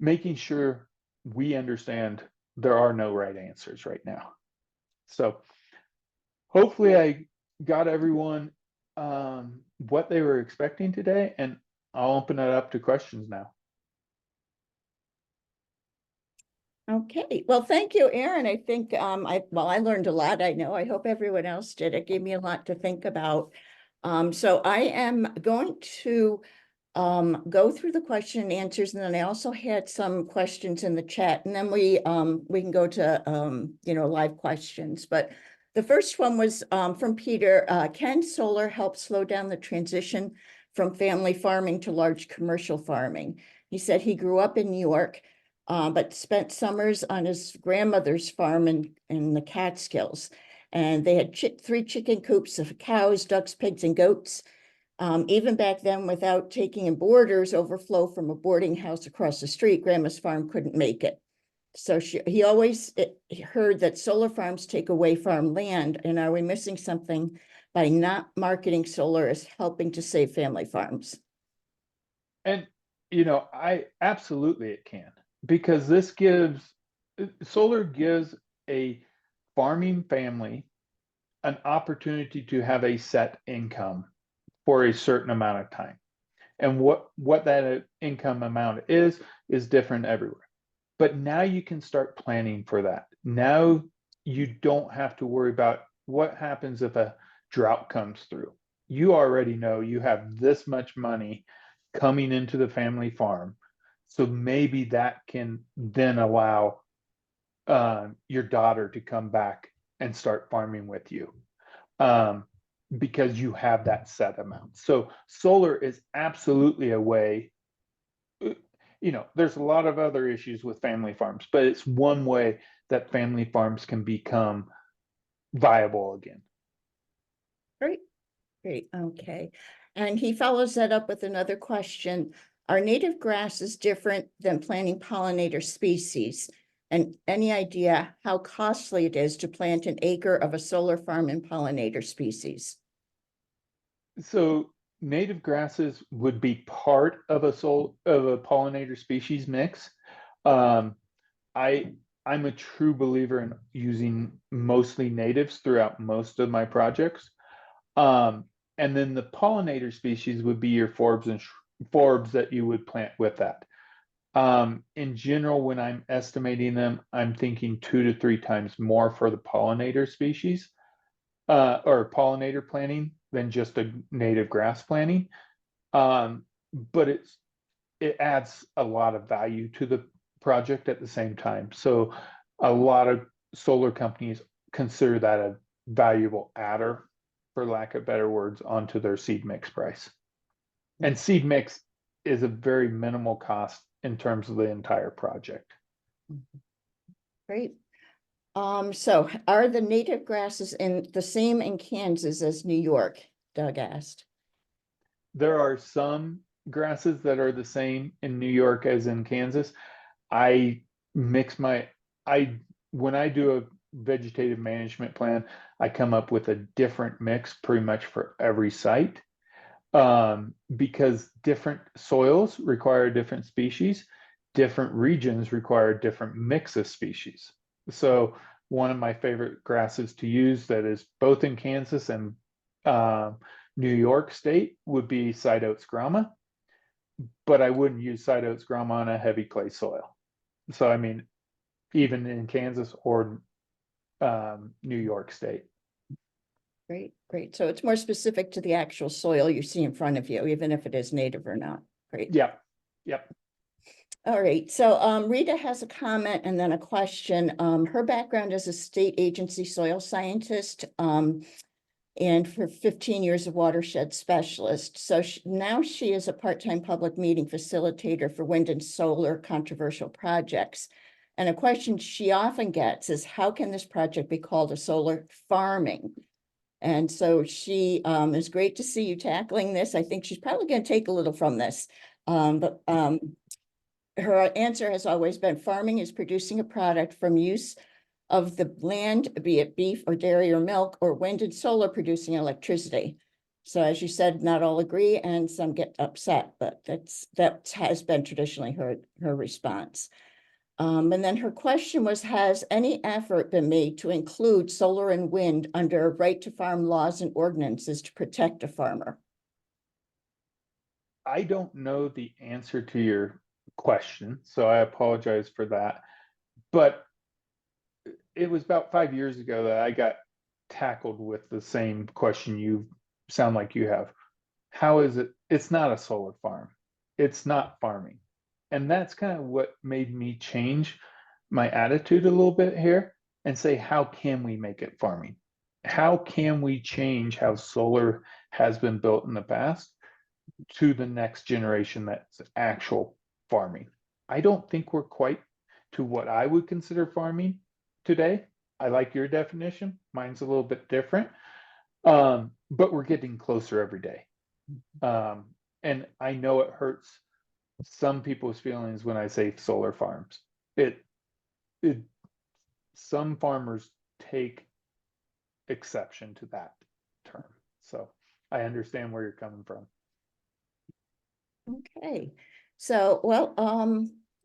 making sure we understand there are no right answers right now. So hopefully I got everyone what they were expecting today, and I'll open it up to questions now. Okay, well, thank you, Aaron. I think I learned a lot. I know, I hope everyone else did. It gave me a lot to think about. So I am going to go through the question and answers, and then I also had some questions in the chat, and then we can go to live questions. But the first one was from Peter. Can solar help slow down the transition from family farming to large commercial farming? He said he grew up in New York, but spent summers on his grandmother's farm in the Catskills. And they had 3 chicken coops of cows, ducks, pigs, and goats. Even back then, without taking in boarders, overflow from a boarding house across the street, Grandma's farm couldn't make it. So he always heard that solar farms take away farm land. And are we missing something by not marketing solar as helping to save family farms? And I absolutely, it can, because solar gives a farming family an opportunity to have a set income for a certain amount of time. And what that income amount is different everywhere. But now you can start planning for that. Now you don't have to worry about what happens if a drought comes through. You already know you have this much money coming into the family farm. So maybe that can then allow your daughter to come back and start farming with you, because you have that set amount. So solar is absolutely a way. There's a lot of other issues with family farms, but it's one way that family farms can become viable again. Great. Okay. And he follows that up with another question. Are native grasses different than planting pollinator species? And any idea how costly it is to plant an acre of a solar farm and pollinator species? So native grasses would be part of a pollinator species mix. Um, I I'm a true believer in using mostly natives throughout most of my projects. Um, and then the pollinator species would be your forbs and forbs that you would plant with that. In general, when I'm estimating them, I'm thinking 2 to 3 times more for the pollinator species, or pollinator planting than just a native grass planting. But it adds a lot of value to the project at the same time. So a lot of solar companies consider that a valuable adder, for lack of better words, onto their seed mix price. And seed mix is a very minimal cost in terms of the entire project. Great. So are the native grasses in the same in Kansas as New York? Doug asked. There are some grasses that are the same in New York as in Kansas. I mix my, I, when I do a vegetative management plan, I come up with a different mix pretty much for every site. Because different soils require different species, different regions require a different mix of species. So one of my favorite grasses to use that is both in Kansas and New York State would be side oats grama, but I wouldn't use side oats grama on a heavy clay soil. So I mean, even in Kansas or New York State. Great, great. So it's more specific to the actual soil you see in front of you, even if it is native or not. Great. Yep. Yep. All right. So Rita has a comment and then a question. Her background is a state agency soil scientist. And for 15 years of watershed specialist. So now she is a part-time public meeting facilitator for wind and solar controversial projects. And a question she often gets is, how can this project be called a solar farming? And so she is great to see you tackling this. I think she's probably going to take a little from this. But her answer has always been farming is producing a product from use of the land, be it beef or dairy or milk, or wind and solar producing electricity. So as you said, not all agree and some get upset, but that has been traditionally her response. And then her question was, has any effort been made to include solar and wind under right to farm laws and ordinances to protect a farmer? I don't know the answer to your question, so I apologize for that. But it was about 5 years ago that I got tackled with the same question you sound like you have. How is it? It's not a solar farm. It's not farming. And that's kind of what made me change my attitude a little bit here and say, how can we make it farming? How can we change how solar has been built in the past to the next generation that's actual farming? I don't think we're quite to what I would consider farming today. I like your definition. Mine's a little bit different. But we're getting closer every day. And I know it hurts some people's feelings when I say solar farms. It some farmers take exception to that term. So I understand where you're coming from. Okay, so, well,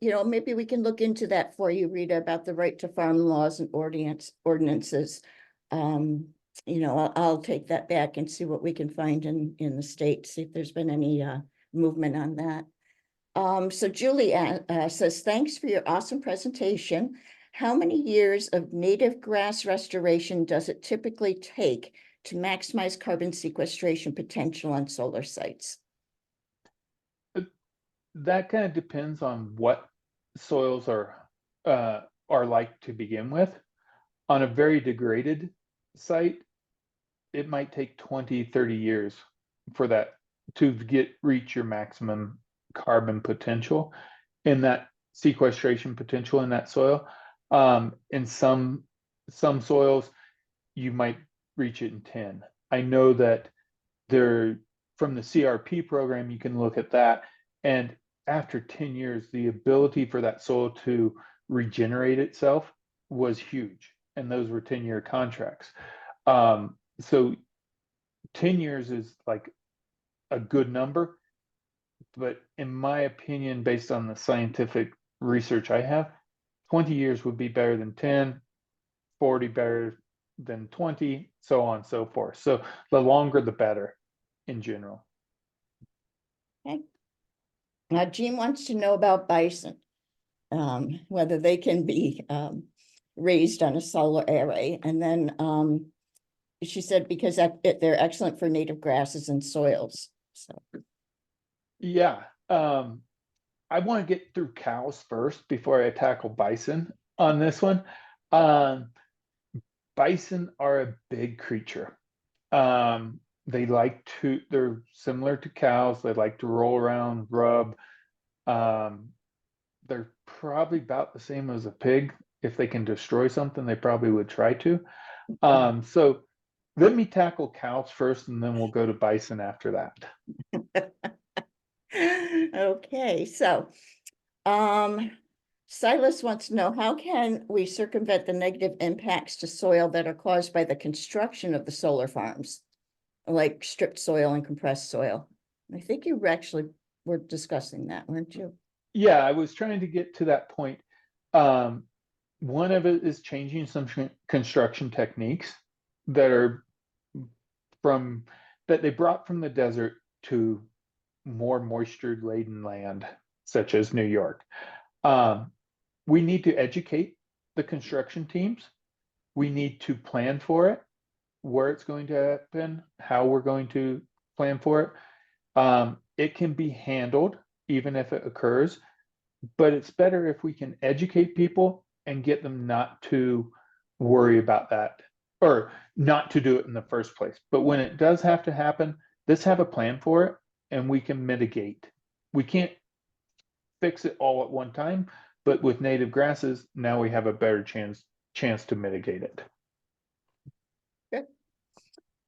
maybe we can look into that for you, Rita, about the right to farm laws and ordinances. I'll take that back and see what we can find in the state, see if there's been any movement on that. So Julie says, thanks for your awesome presentation. How many years of native grass restoration does it typically take to maximize carbon sequestration potential on solar sites? That kind of depends on what soils are like to begin with. On a very degraded site, it might take 20, 30 years for that to reach your maximum carbon potential in that sequestration potential in that soil. In some soils, you might reach it in 10. I know that from the CRP program, you can look at that. And after 10 years, the ability for that soil to regenerate itself was huge. And those were 10-year contracts. So 10 years is like a good number, but in my opinion, based on the scientific research I have, 20 years would be better than 10, 40 better than 20, so on and so forth. So the longer, the better in general. Okay. Now, Jean wants to know about bison, whether they can be raised on a solar array. And then she said because they're excellent for native grasses and soils. So Yeah. I want to get through cows first before I tackle bison on this one. Bison are a big creature. They're similar to cows. They like to roll around, rub. They're probably about the same as a pig. If they can destroy something, they probably would try to. So let me tackle cows first, and then we'll go to bison after that. okay, so Silas wants to know, how can we circumvent the negative impacts to soil that are caused by the construction of the solar farms, like stripped soil and compressed soil? I think you actually were discussing that, weren't you? Yeah, I was trying to get to that point. One of it is changing some construction techniques that are that they brought from the desert to more moisture laden land, such as New York. We need to educate the construction teams. We need to plan for it, where it's going to happen, how we're going to plan for it. It can be handled even if it occurs, but it's better if we can educate people and get them not to worry about that or not to do it in the first place. But when it does have to happen, let's have a plan for it and we can mitigate. We can't fix it all at one time, but with native grasses, now we have a better chance to mitigate it. Good.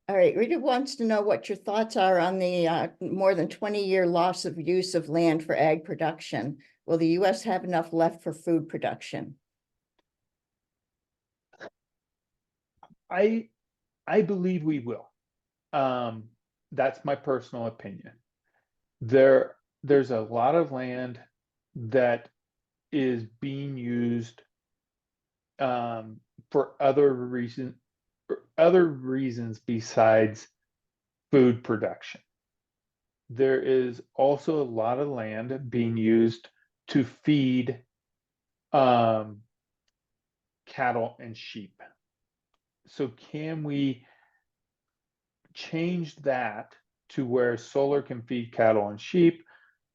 All right, Rita wants to know what your thoughts are on the more than 20-year loss of use of land for ag production. Will the U.S. have enough left for food production? I believe we will. That's my personal opinion. There's a lot of land that is being used for other reasons besides food production. There is also a lot of land being used to feed cattle and sheep. So can we change that to where solar can feed cattle and sheep,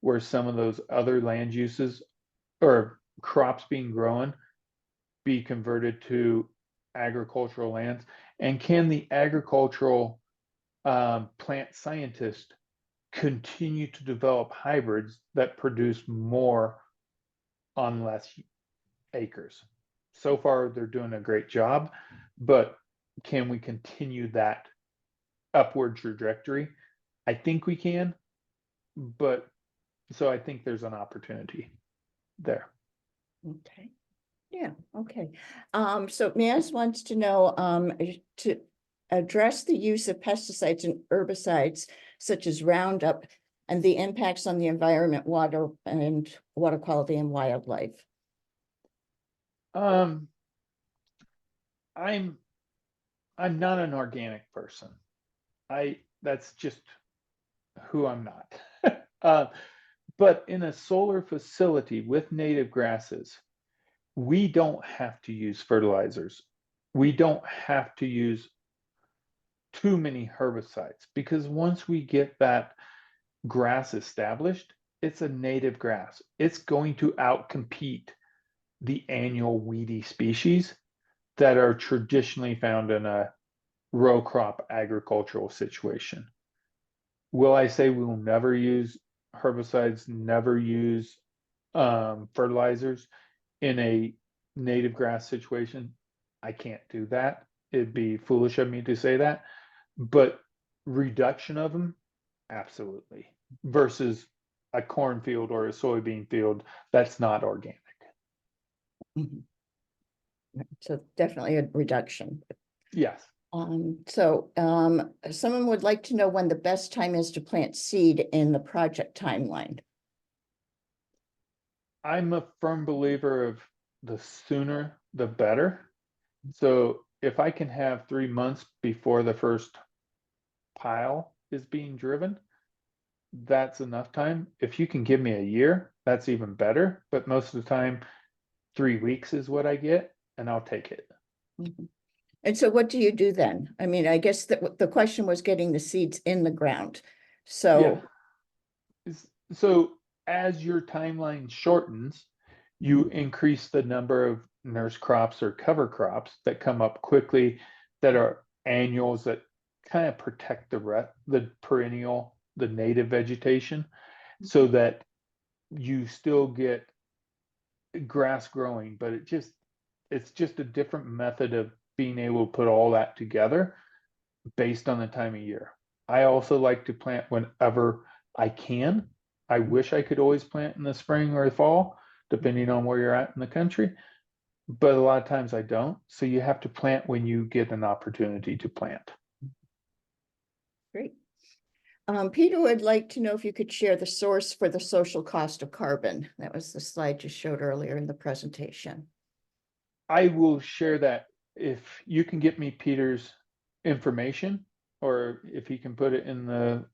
where some of those other land uses or crops being grown be converted to agricultural lands? And can the agricultural plant scientist continue to develop hybrids that produce more on less acres? So far, they're doing a great job, but can we continue that upward trajectory? I think we can, but so I think there's an opportunity there. Okay. Yeah, okay. So Maz wants to know to address the use of pesticides and herbicides such as Roundup and the impacts on the environment, water quality and wildlife. I'm not an organic person. That's just who I'm not. But in a solar facility with native grasses, we don't have to use fertilizers. We don't have to use too many herbicides because once we get that grass established, it's a native grass. It's going to outcompete the annual weedy species that are traditionally found in a row crop agricultural situation. Will I say we will never use herbicides, never use fertilizers in a native grass situation? I can't do that. It'd be foolish of me to say that. But reduction of them, absolutely. Versus a cornfield or a soybean field that's not organic. So definitely a reduction. Yes. Someone would like to know when the best time is to plant seed in the project timeline. I'm a firm believer of the sooner the better. So if I can have 3 months before the first pile is being driven, that's enough time. If you can give me a year, that's even better. But most of the time, 3 weeks is what I get, and I'll take it. Mhm. And so what do you do then? I mean, I guess the question was getting the seeds in the ground. Yeah. So, So as your timeline shortens, you increase the number of nurse crops or cover crops that come up quickly, that are annuals, that kind of protect the perennial, the native vegetation, so that you still get grass growing, but it's just a different method of being able to put all that together based on the time of year. I also like to plant whenever I can. I wish I could always plant in the spring or the fall, depending on where you're at in the country, but a lot of times I don't. So you have to plant when you get an opportunity to plant. great. Peter would like to know if you could share the source for the social cost of carbon. That was the slide you showed earlier in the presentation. I will share that if you can get me Peter's information, or if he can put it in the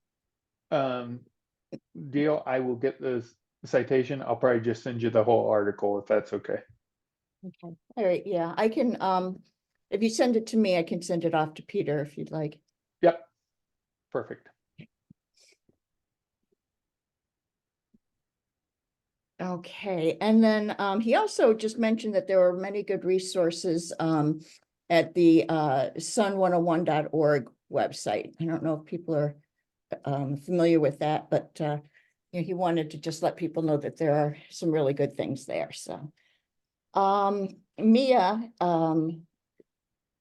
deal, I will get the citation. I'll probably just send you the whole article if that's okay. Okay, all right, yeah, I can, if you send it to me, I can send it off to Peter if you'd like. Yep, perfect. Okay, and then he also just mentioned that there were many good resources at the sun101.org website. I don't know if people are familiar with that, but you know, he wanted to just let people know that there are some really good things there. So Mia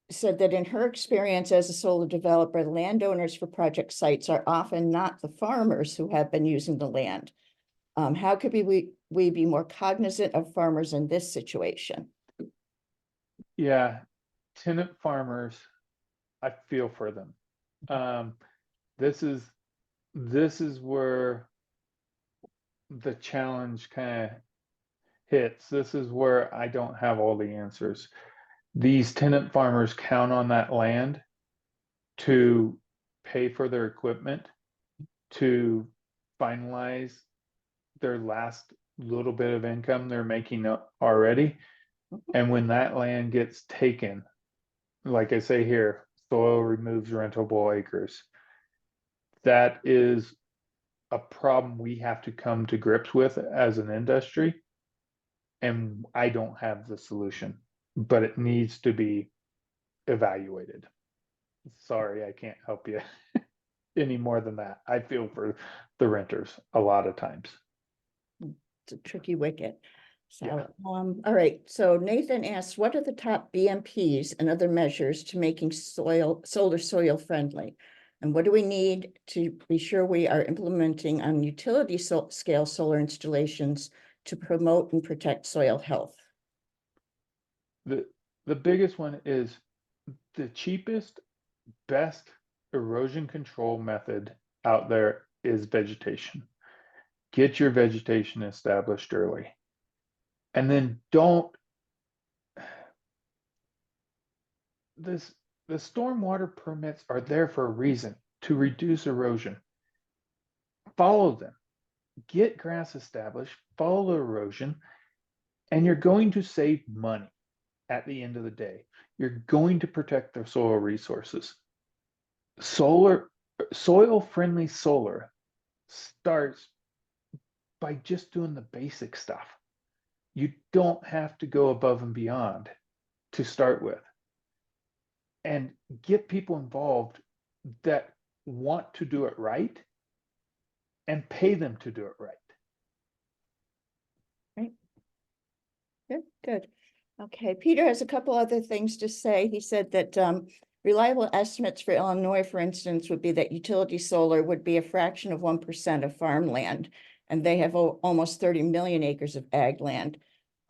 said that in her experience as a solar developer, landowners for project sites are often not the farmers who have been using the land. How could we be more cognizant of farmers in this situation? Yeah, tenant farmers, I feel for them. Um, this is where the challenge kind of hits. This is where I don't have all the answers. These tenant farmers count on that land to pay for their equipment, to finalize their last little bit of income they're making already. And when that land gets taken, like I say here, soil removes rentable acres. That is a problem we have to come to grips with as an industry. And I don't have the solution, but it needs to be evaluated. Sorry, I can't help you any more than that. I feel for the renters a lot of times. It's a tricky wicket. So, Yeah. all right. So Nathan asks, what are the top BMPs and other measures to making solar soil friendly? And what do we need to be sure we are implementing on utility scale solar installations to promote and protect soil health? The biggest one is the cheapest, best erosion control method out there is vegetation. Get your vegetation established early. And then don't this the stormwater permits are there for a reason, to reduce erosion. Follow them. Get grass established, follow the erosion, and you're going to save money at the end of the day. You're going to protect the soil resources. Soil friendly solar starts by just doing the basic stuff. You don't have to go above and beyond to start with. And get people involved that want to do it right, and pay them to do it right. Right. Good, good. Okay, Peter has a couple other things to say. He said that reliable estimates for Illinois, for instance, would be that utility solar would be a fraction of 1% of farmland, and they have almost 30 million acres of ag land.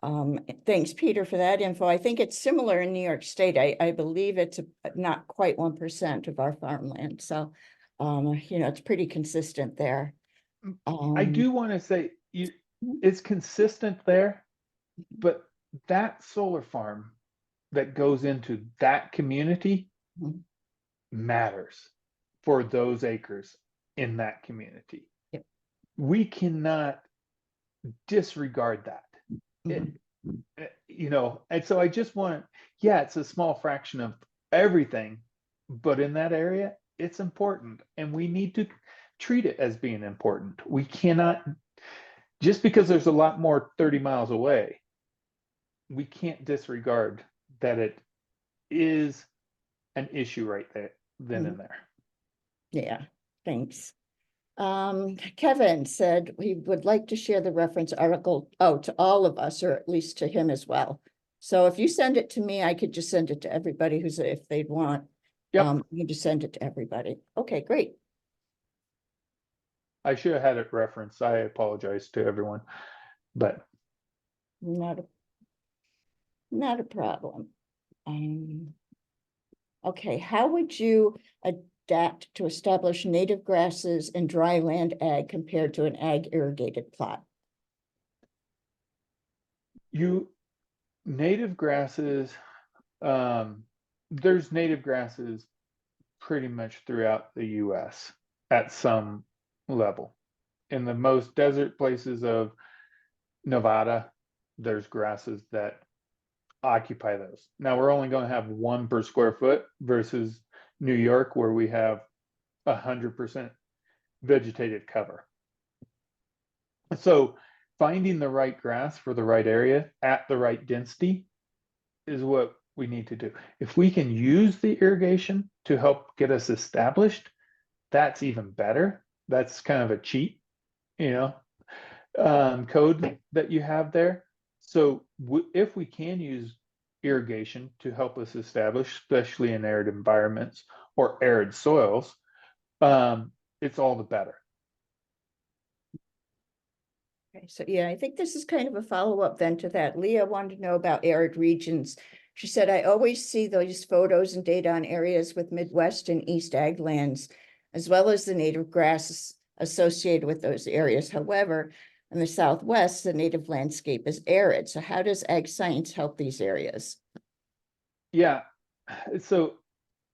Thanks, Peter, for that info. I think it's similar in New York State. I believe it's not quite 1% of our farmland. So, it's pretty consistent there. I do want to say it's consistent there, but that solar farm that goes into that community Mhm. matters for those acres in that community. Yep. We cannot disregard that. Mhm. And so I just want, yeah, it's a small fraction of everything, but in that area, it's important, and we need to treat it as being important. We cannot, just because there's a lot more 30 miles away, we can't disregard that it is an issue right there, then and there. Yeah, thanks. Kevin said he would like to share the reference article to all of us, or at least to him as well. So if you send it to me, I could just send it to everybody if they'd want. Yep. You just send it to everybody. Okay, great. I should have had it referenced. I apologize to everyone, but Not a problem. Okay, how would you adapt to establish native grasses and dry land ag compared to an ag irrigated plot? Native grasses, there's native grasses pretty much throughout the US at some level. In the most desert places of Nevada, there's grasses that occupy those. Now we're only going to have one per square foot versus New York, where we have 100% vegetated cover. So finding the right grass for the right area at the right density is what we need to do. If we can use the irrigation to help get us established, that's even better. That's kind of a cheat, code that you have there. So if we can use irrigation to help us establish, especially in arid environments or arid soils, it's all the better. Okay, so yeah, I think this is kind of a follow-up then to that. Leah wanted to know about arid regions. She said, I always see those photos and data on areas with Midwest and East ag lands, as well as the native grasses associated with those areas. However, in the Southwest, the native landscape is arid. So how does ag science help these areas? Yeah, so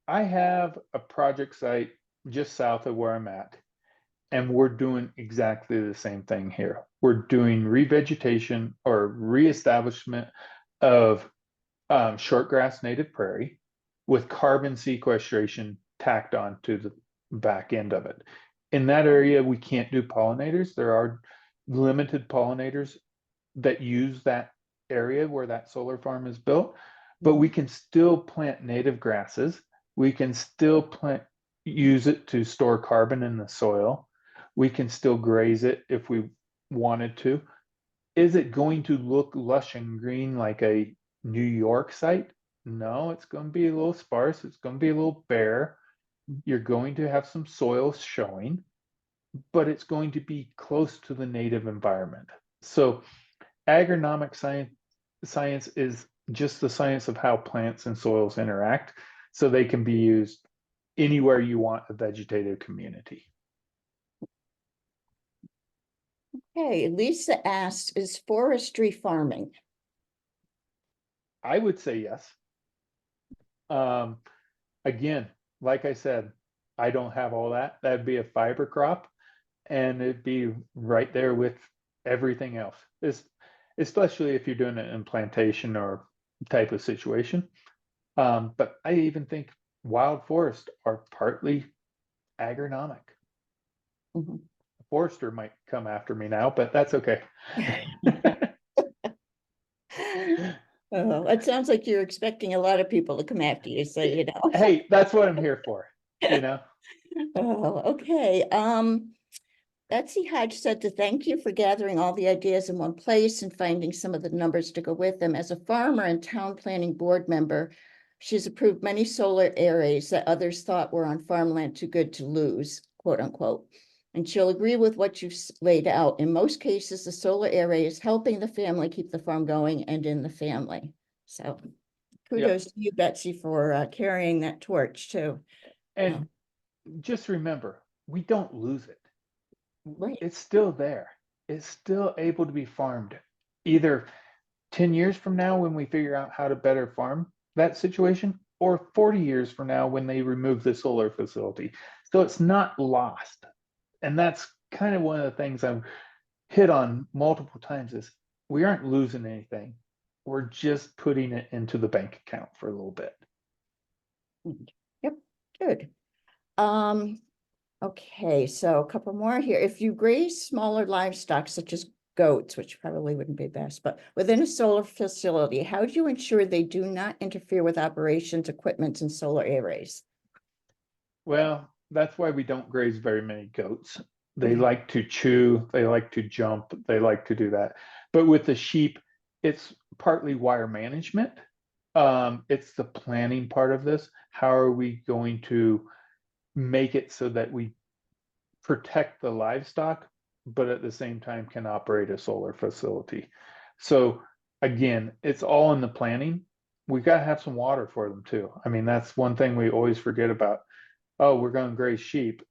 I have a project site just south of where I'm at, and we're doing exactly the same thing here. We're doing revegetation or reestablishment of shortgrass native prairie with carbon sequestration tacked on to the back end of it. In that area, we can't do pollinators. There are limited pollinators that use that area where that solar farm is built, but we can still plant native grasses. We can still use it to store carbon in the soil. We can still graze it if we wanted to. Is it going to look lush and green like a New York site? No, it's going to be a little sparse. It's going to be a little bare. You're going to have some soil showing, but it's going to be close to the native environment. So agronomic science is just the science of how plants and soils interact, so they can be used anywhere you want a vegetative community. Okay, Lisa asked, is forestry farming? I would say yes. Again, like I said, I don't have all that. That'd be a fiber crop, and it'd be right there with everything else. Especially if you're doing it in plantation or type of situation. But I even think wild forests are partly agronomic. Mhm. Forester might come after me now, but that's okay. Oh, it sounds like you're expecting a lot of people to come after you, so you know. Hey, that's what I'm here for, Oh, okay. Betsy Hodge said to thank you for gathering all the ideas in one place and finding some of the numbers to go with them. As a farmer and town planning board member, she's approved many solar arrays that others thought were on farmland too good to lose, quote unquote. And she'll agree with what you've laid out. In most cases, the solar array is helping the family keep the farm going and in the family. So kudos to you, Betsy, for carrying that torch too. And just remember, we don't lose it. Right. It's still there. It's still able to be farmed. Either 10 years from now when we figure out how to better farm that situation, or 40 years from now when they remove the solar facility. So it's not lost. And that's kind of one of the things I've hit on multiple times is we aren't losing anything. We're just putting it into the bank account for a little bit. Yep, good. Okay, so a couple more here. If you graze smaller livestock such as goats, which probably wouldn't be best, but within a solar facility, how do you ensure they do not interfere with operations, equipment, and solar arrays? Well, that's why we don't graze very many goats. They like to chew, they like to jump, they like to do that. But with the sheep, it's partly wire management. It's the planning part of this. How are we going to make it so that we protect the livestock, but at the same time can operate a solar facility? So again, it's all in the planning. We got to have some water for them too. I mean, that's one thing we always forget about. Oh, we're going to graze sheep.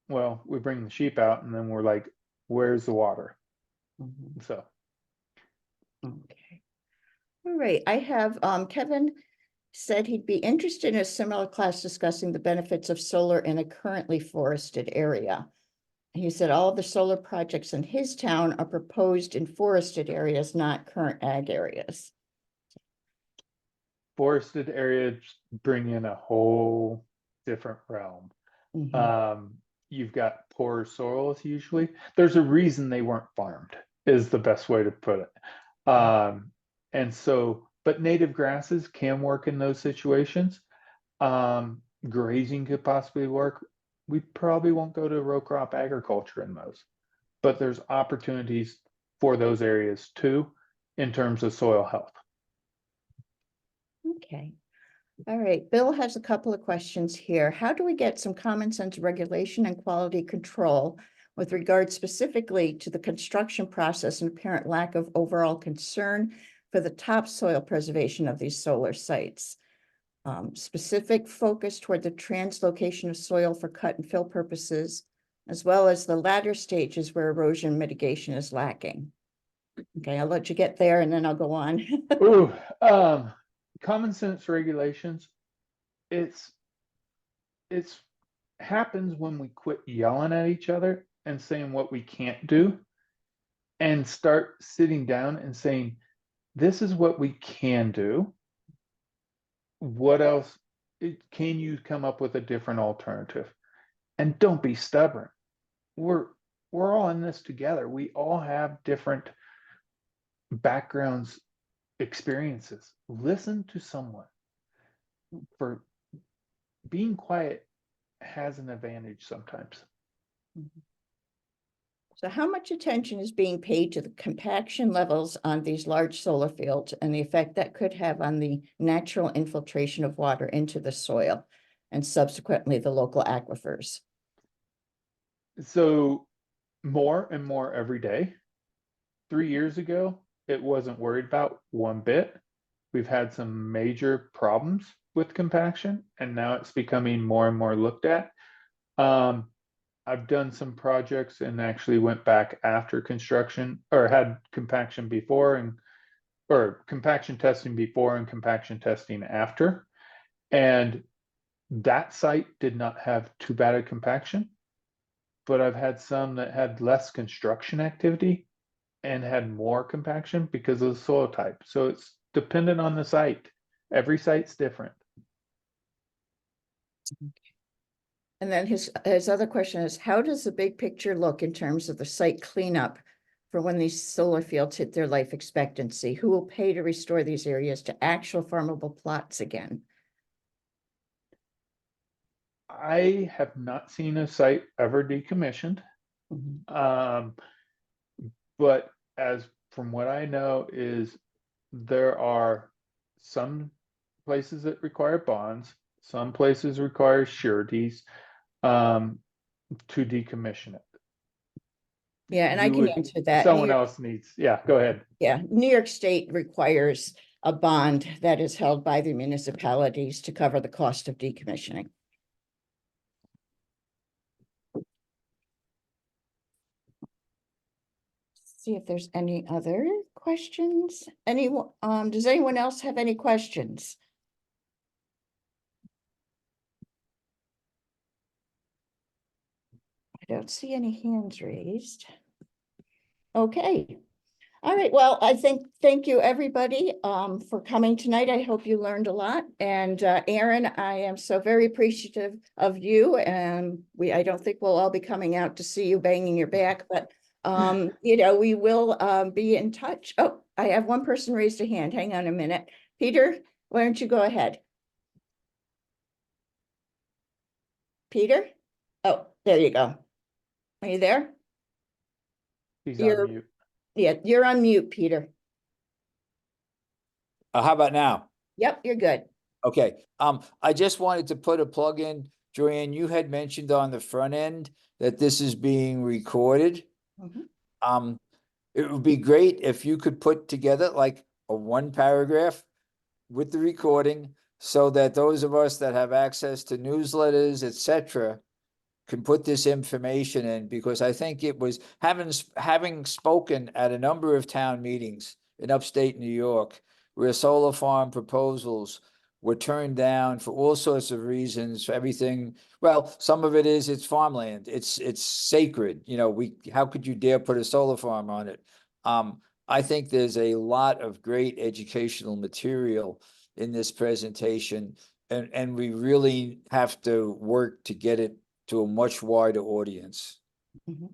Well, we bring the sheep out and then we're like, where's the water? So, Okay. All right, I have, Kevin said he'd be interested in a similar class discussing the benefits of solar in a currently forested area. He said all of the solar projects in his town are proposed in forested areas, not current ag areas. forested areas bring in a whole different realm. You've got poor soils usually. There's a reason they weren't farmed, is the best way to put it. And so, but native grasses can work in those situations. Grazing could possibly work. We probably won't go to row crop agriculture in those, but there's opportunities for those areas too in terms of soil health. Okay. All right, Bill has a couple of questions here. How do we get some common sense regulation and quality control with regard specifically to the construction process and apparent lack of overall concern for the topsoil preservation of these solar sites? Specific focus toward the translocation of soil for cut and fill purposes, as well as the latter stages where erosion mitigation is lacking. Okay, I'll let you get there and then I'll go on. Ooh, common sense regulations. It's happens when we quit yelling at each other and saying what we can't do and start sitting down and saying, this is what we can do. What else? Can you come up with a different alternative? And don't be stubborn. We're all in this together. We all have different backgrounds, experiences. Listen to someone. For being quiet has an advantage sometimes. So how much attention is being paid to the compaction levels on these large solar fields and the effect that could have on the natural infiltration of water into the soil and subsequently the local aquifers? So more and more every day. 3 years ago, it wasn't worried about one bit. We've had some major problems with compaction, and now it's becoming more and more looked at. I've done some projects and actually went back after construction or had compaction before and or compaction testing before and compaction testing after. And that site did not have too bad a compaction, but I've had some that had less construction activity and had more compaction because of the soil type. So it's dependent on the site. Every site's different. And then his other question is, how does the big picture look in terms of the site cleanup for when these solar fields hit their life expectancy? Who will pay to restore these areas to actual farmable plots again? I have not seen a site ever decommissioned. But as from what I know is there are some places that require bonds, some places require sureties to decommission it. Yeah, and I you can would, answer that. someone else needs, yeah, go ahead. Yeah, New York State requires a bond that is held by the municipalities to cover the cost of decommissioning. See if there's any other questions. Anyone, does anyone else have any questions? I don't see any hands raised. Okay. All right. Well, thank you, everybody, for coming tonight. I hope you learned a lot. And Aaron, I am so very appreciative of you. And I don't think we'll all be coming out to see you banging your back, but you know, we will be in touch. Oh, I have one person raised a hand. Hang on a minute. Peter, why don't you go ahead? Peter? Oh, there you go. Are you there? He's You're on mute. Yeah, you're on mute, Peter. How about now? Yep, you're good. Okay. I just wanted to put a plug in. Joanne, you had mentioned on the front end that this is being recorded. Mhm. It would be great if you could put together like a 1 paragraph with the recording so that those of us that have access to newsletters, etc., can put this information in, because I think it was having spoken at a number of town meetings in upstate New York where solar farm proposals were turned down for all sorts of reasons, for everything. Well, some of it is it's farmland. It's sacred. You know, how could you dare put a solar farm on it? I think there's a lot of great educational material in this presentation, and we really have to work to get it to a much wider audience. Mhm.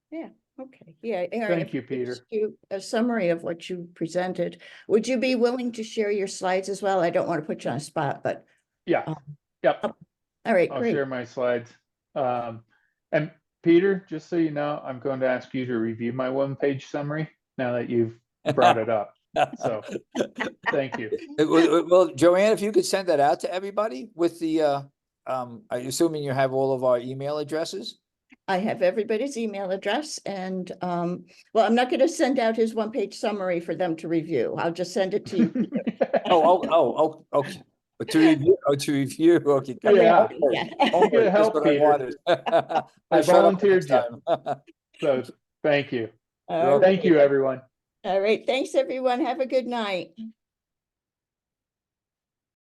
Yeah, okay. Yeah, Aaron, Thank if you, we could just Peter. do a summary of what you presented, would you be willing to share your slides as well? I don't want to put you on a spot, but Yeah, um, yep. all right, I'll great. share my slides. And Peter, just so you know, I'm going to ask you to review my 1-page summary now that you've brought it up. So thank you. Well, Joanne, if you could send that out to everybody with the, I'm assuming you have all of our email addresses? I have everybody's email address and well, I'm not going to send out his 1-page summary for them to review. I'll just send it to you. Okay. To review, okay. Yeah, Yeah. you could That's help what I Peter. wanted. I I'll shut up volunteered next you. time. So thank you. All Thank right. you, everyone. All right. Thanks, everyone. Have a good night.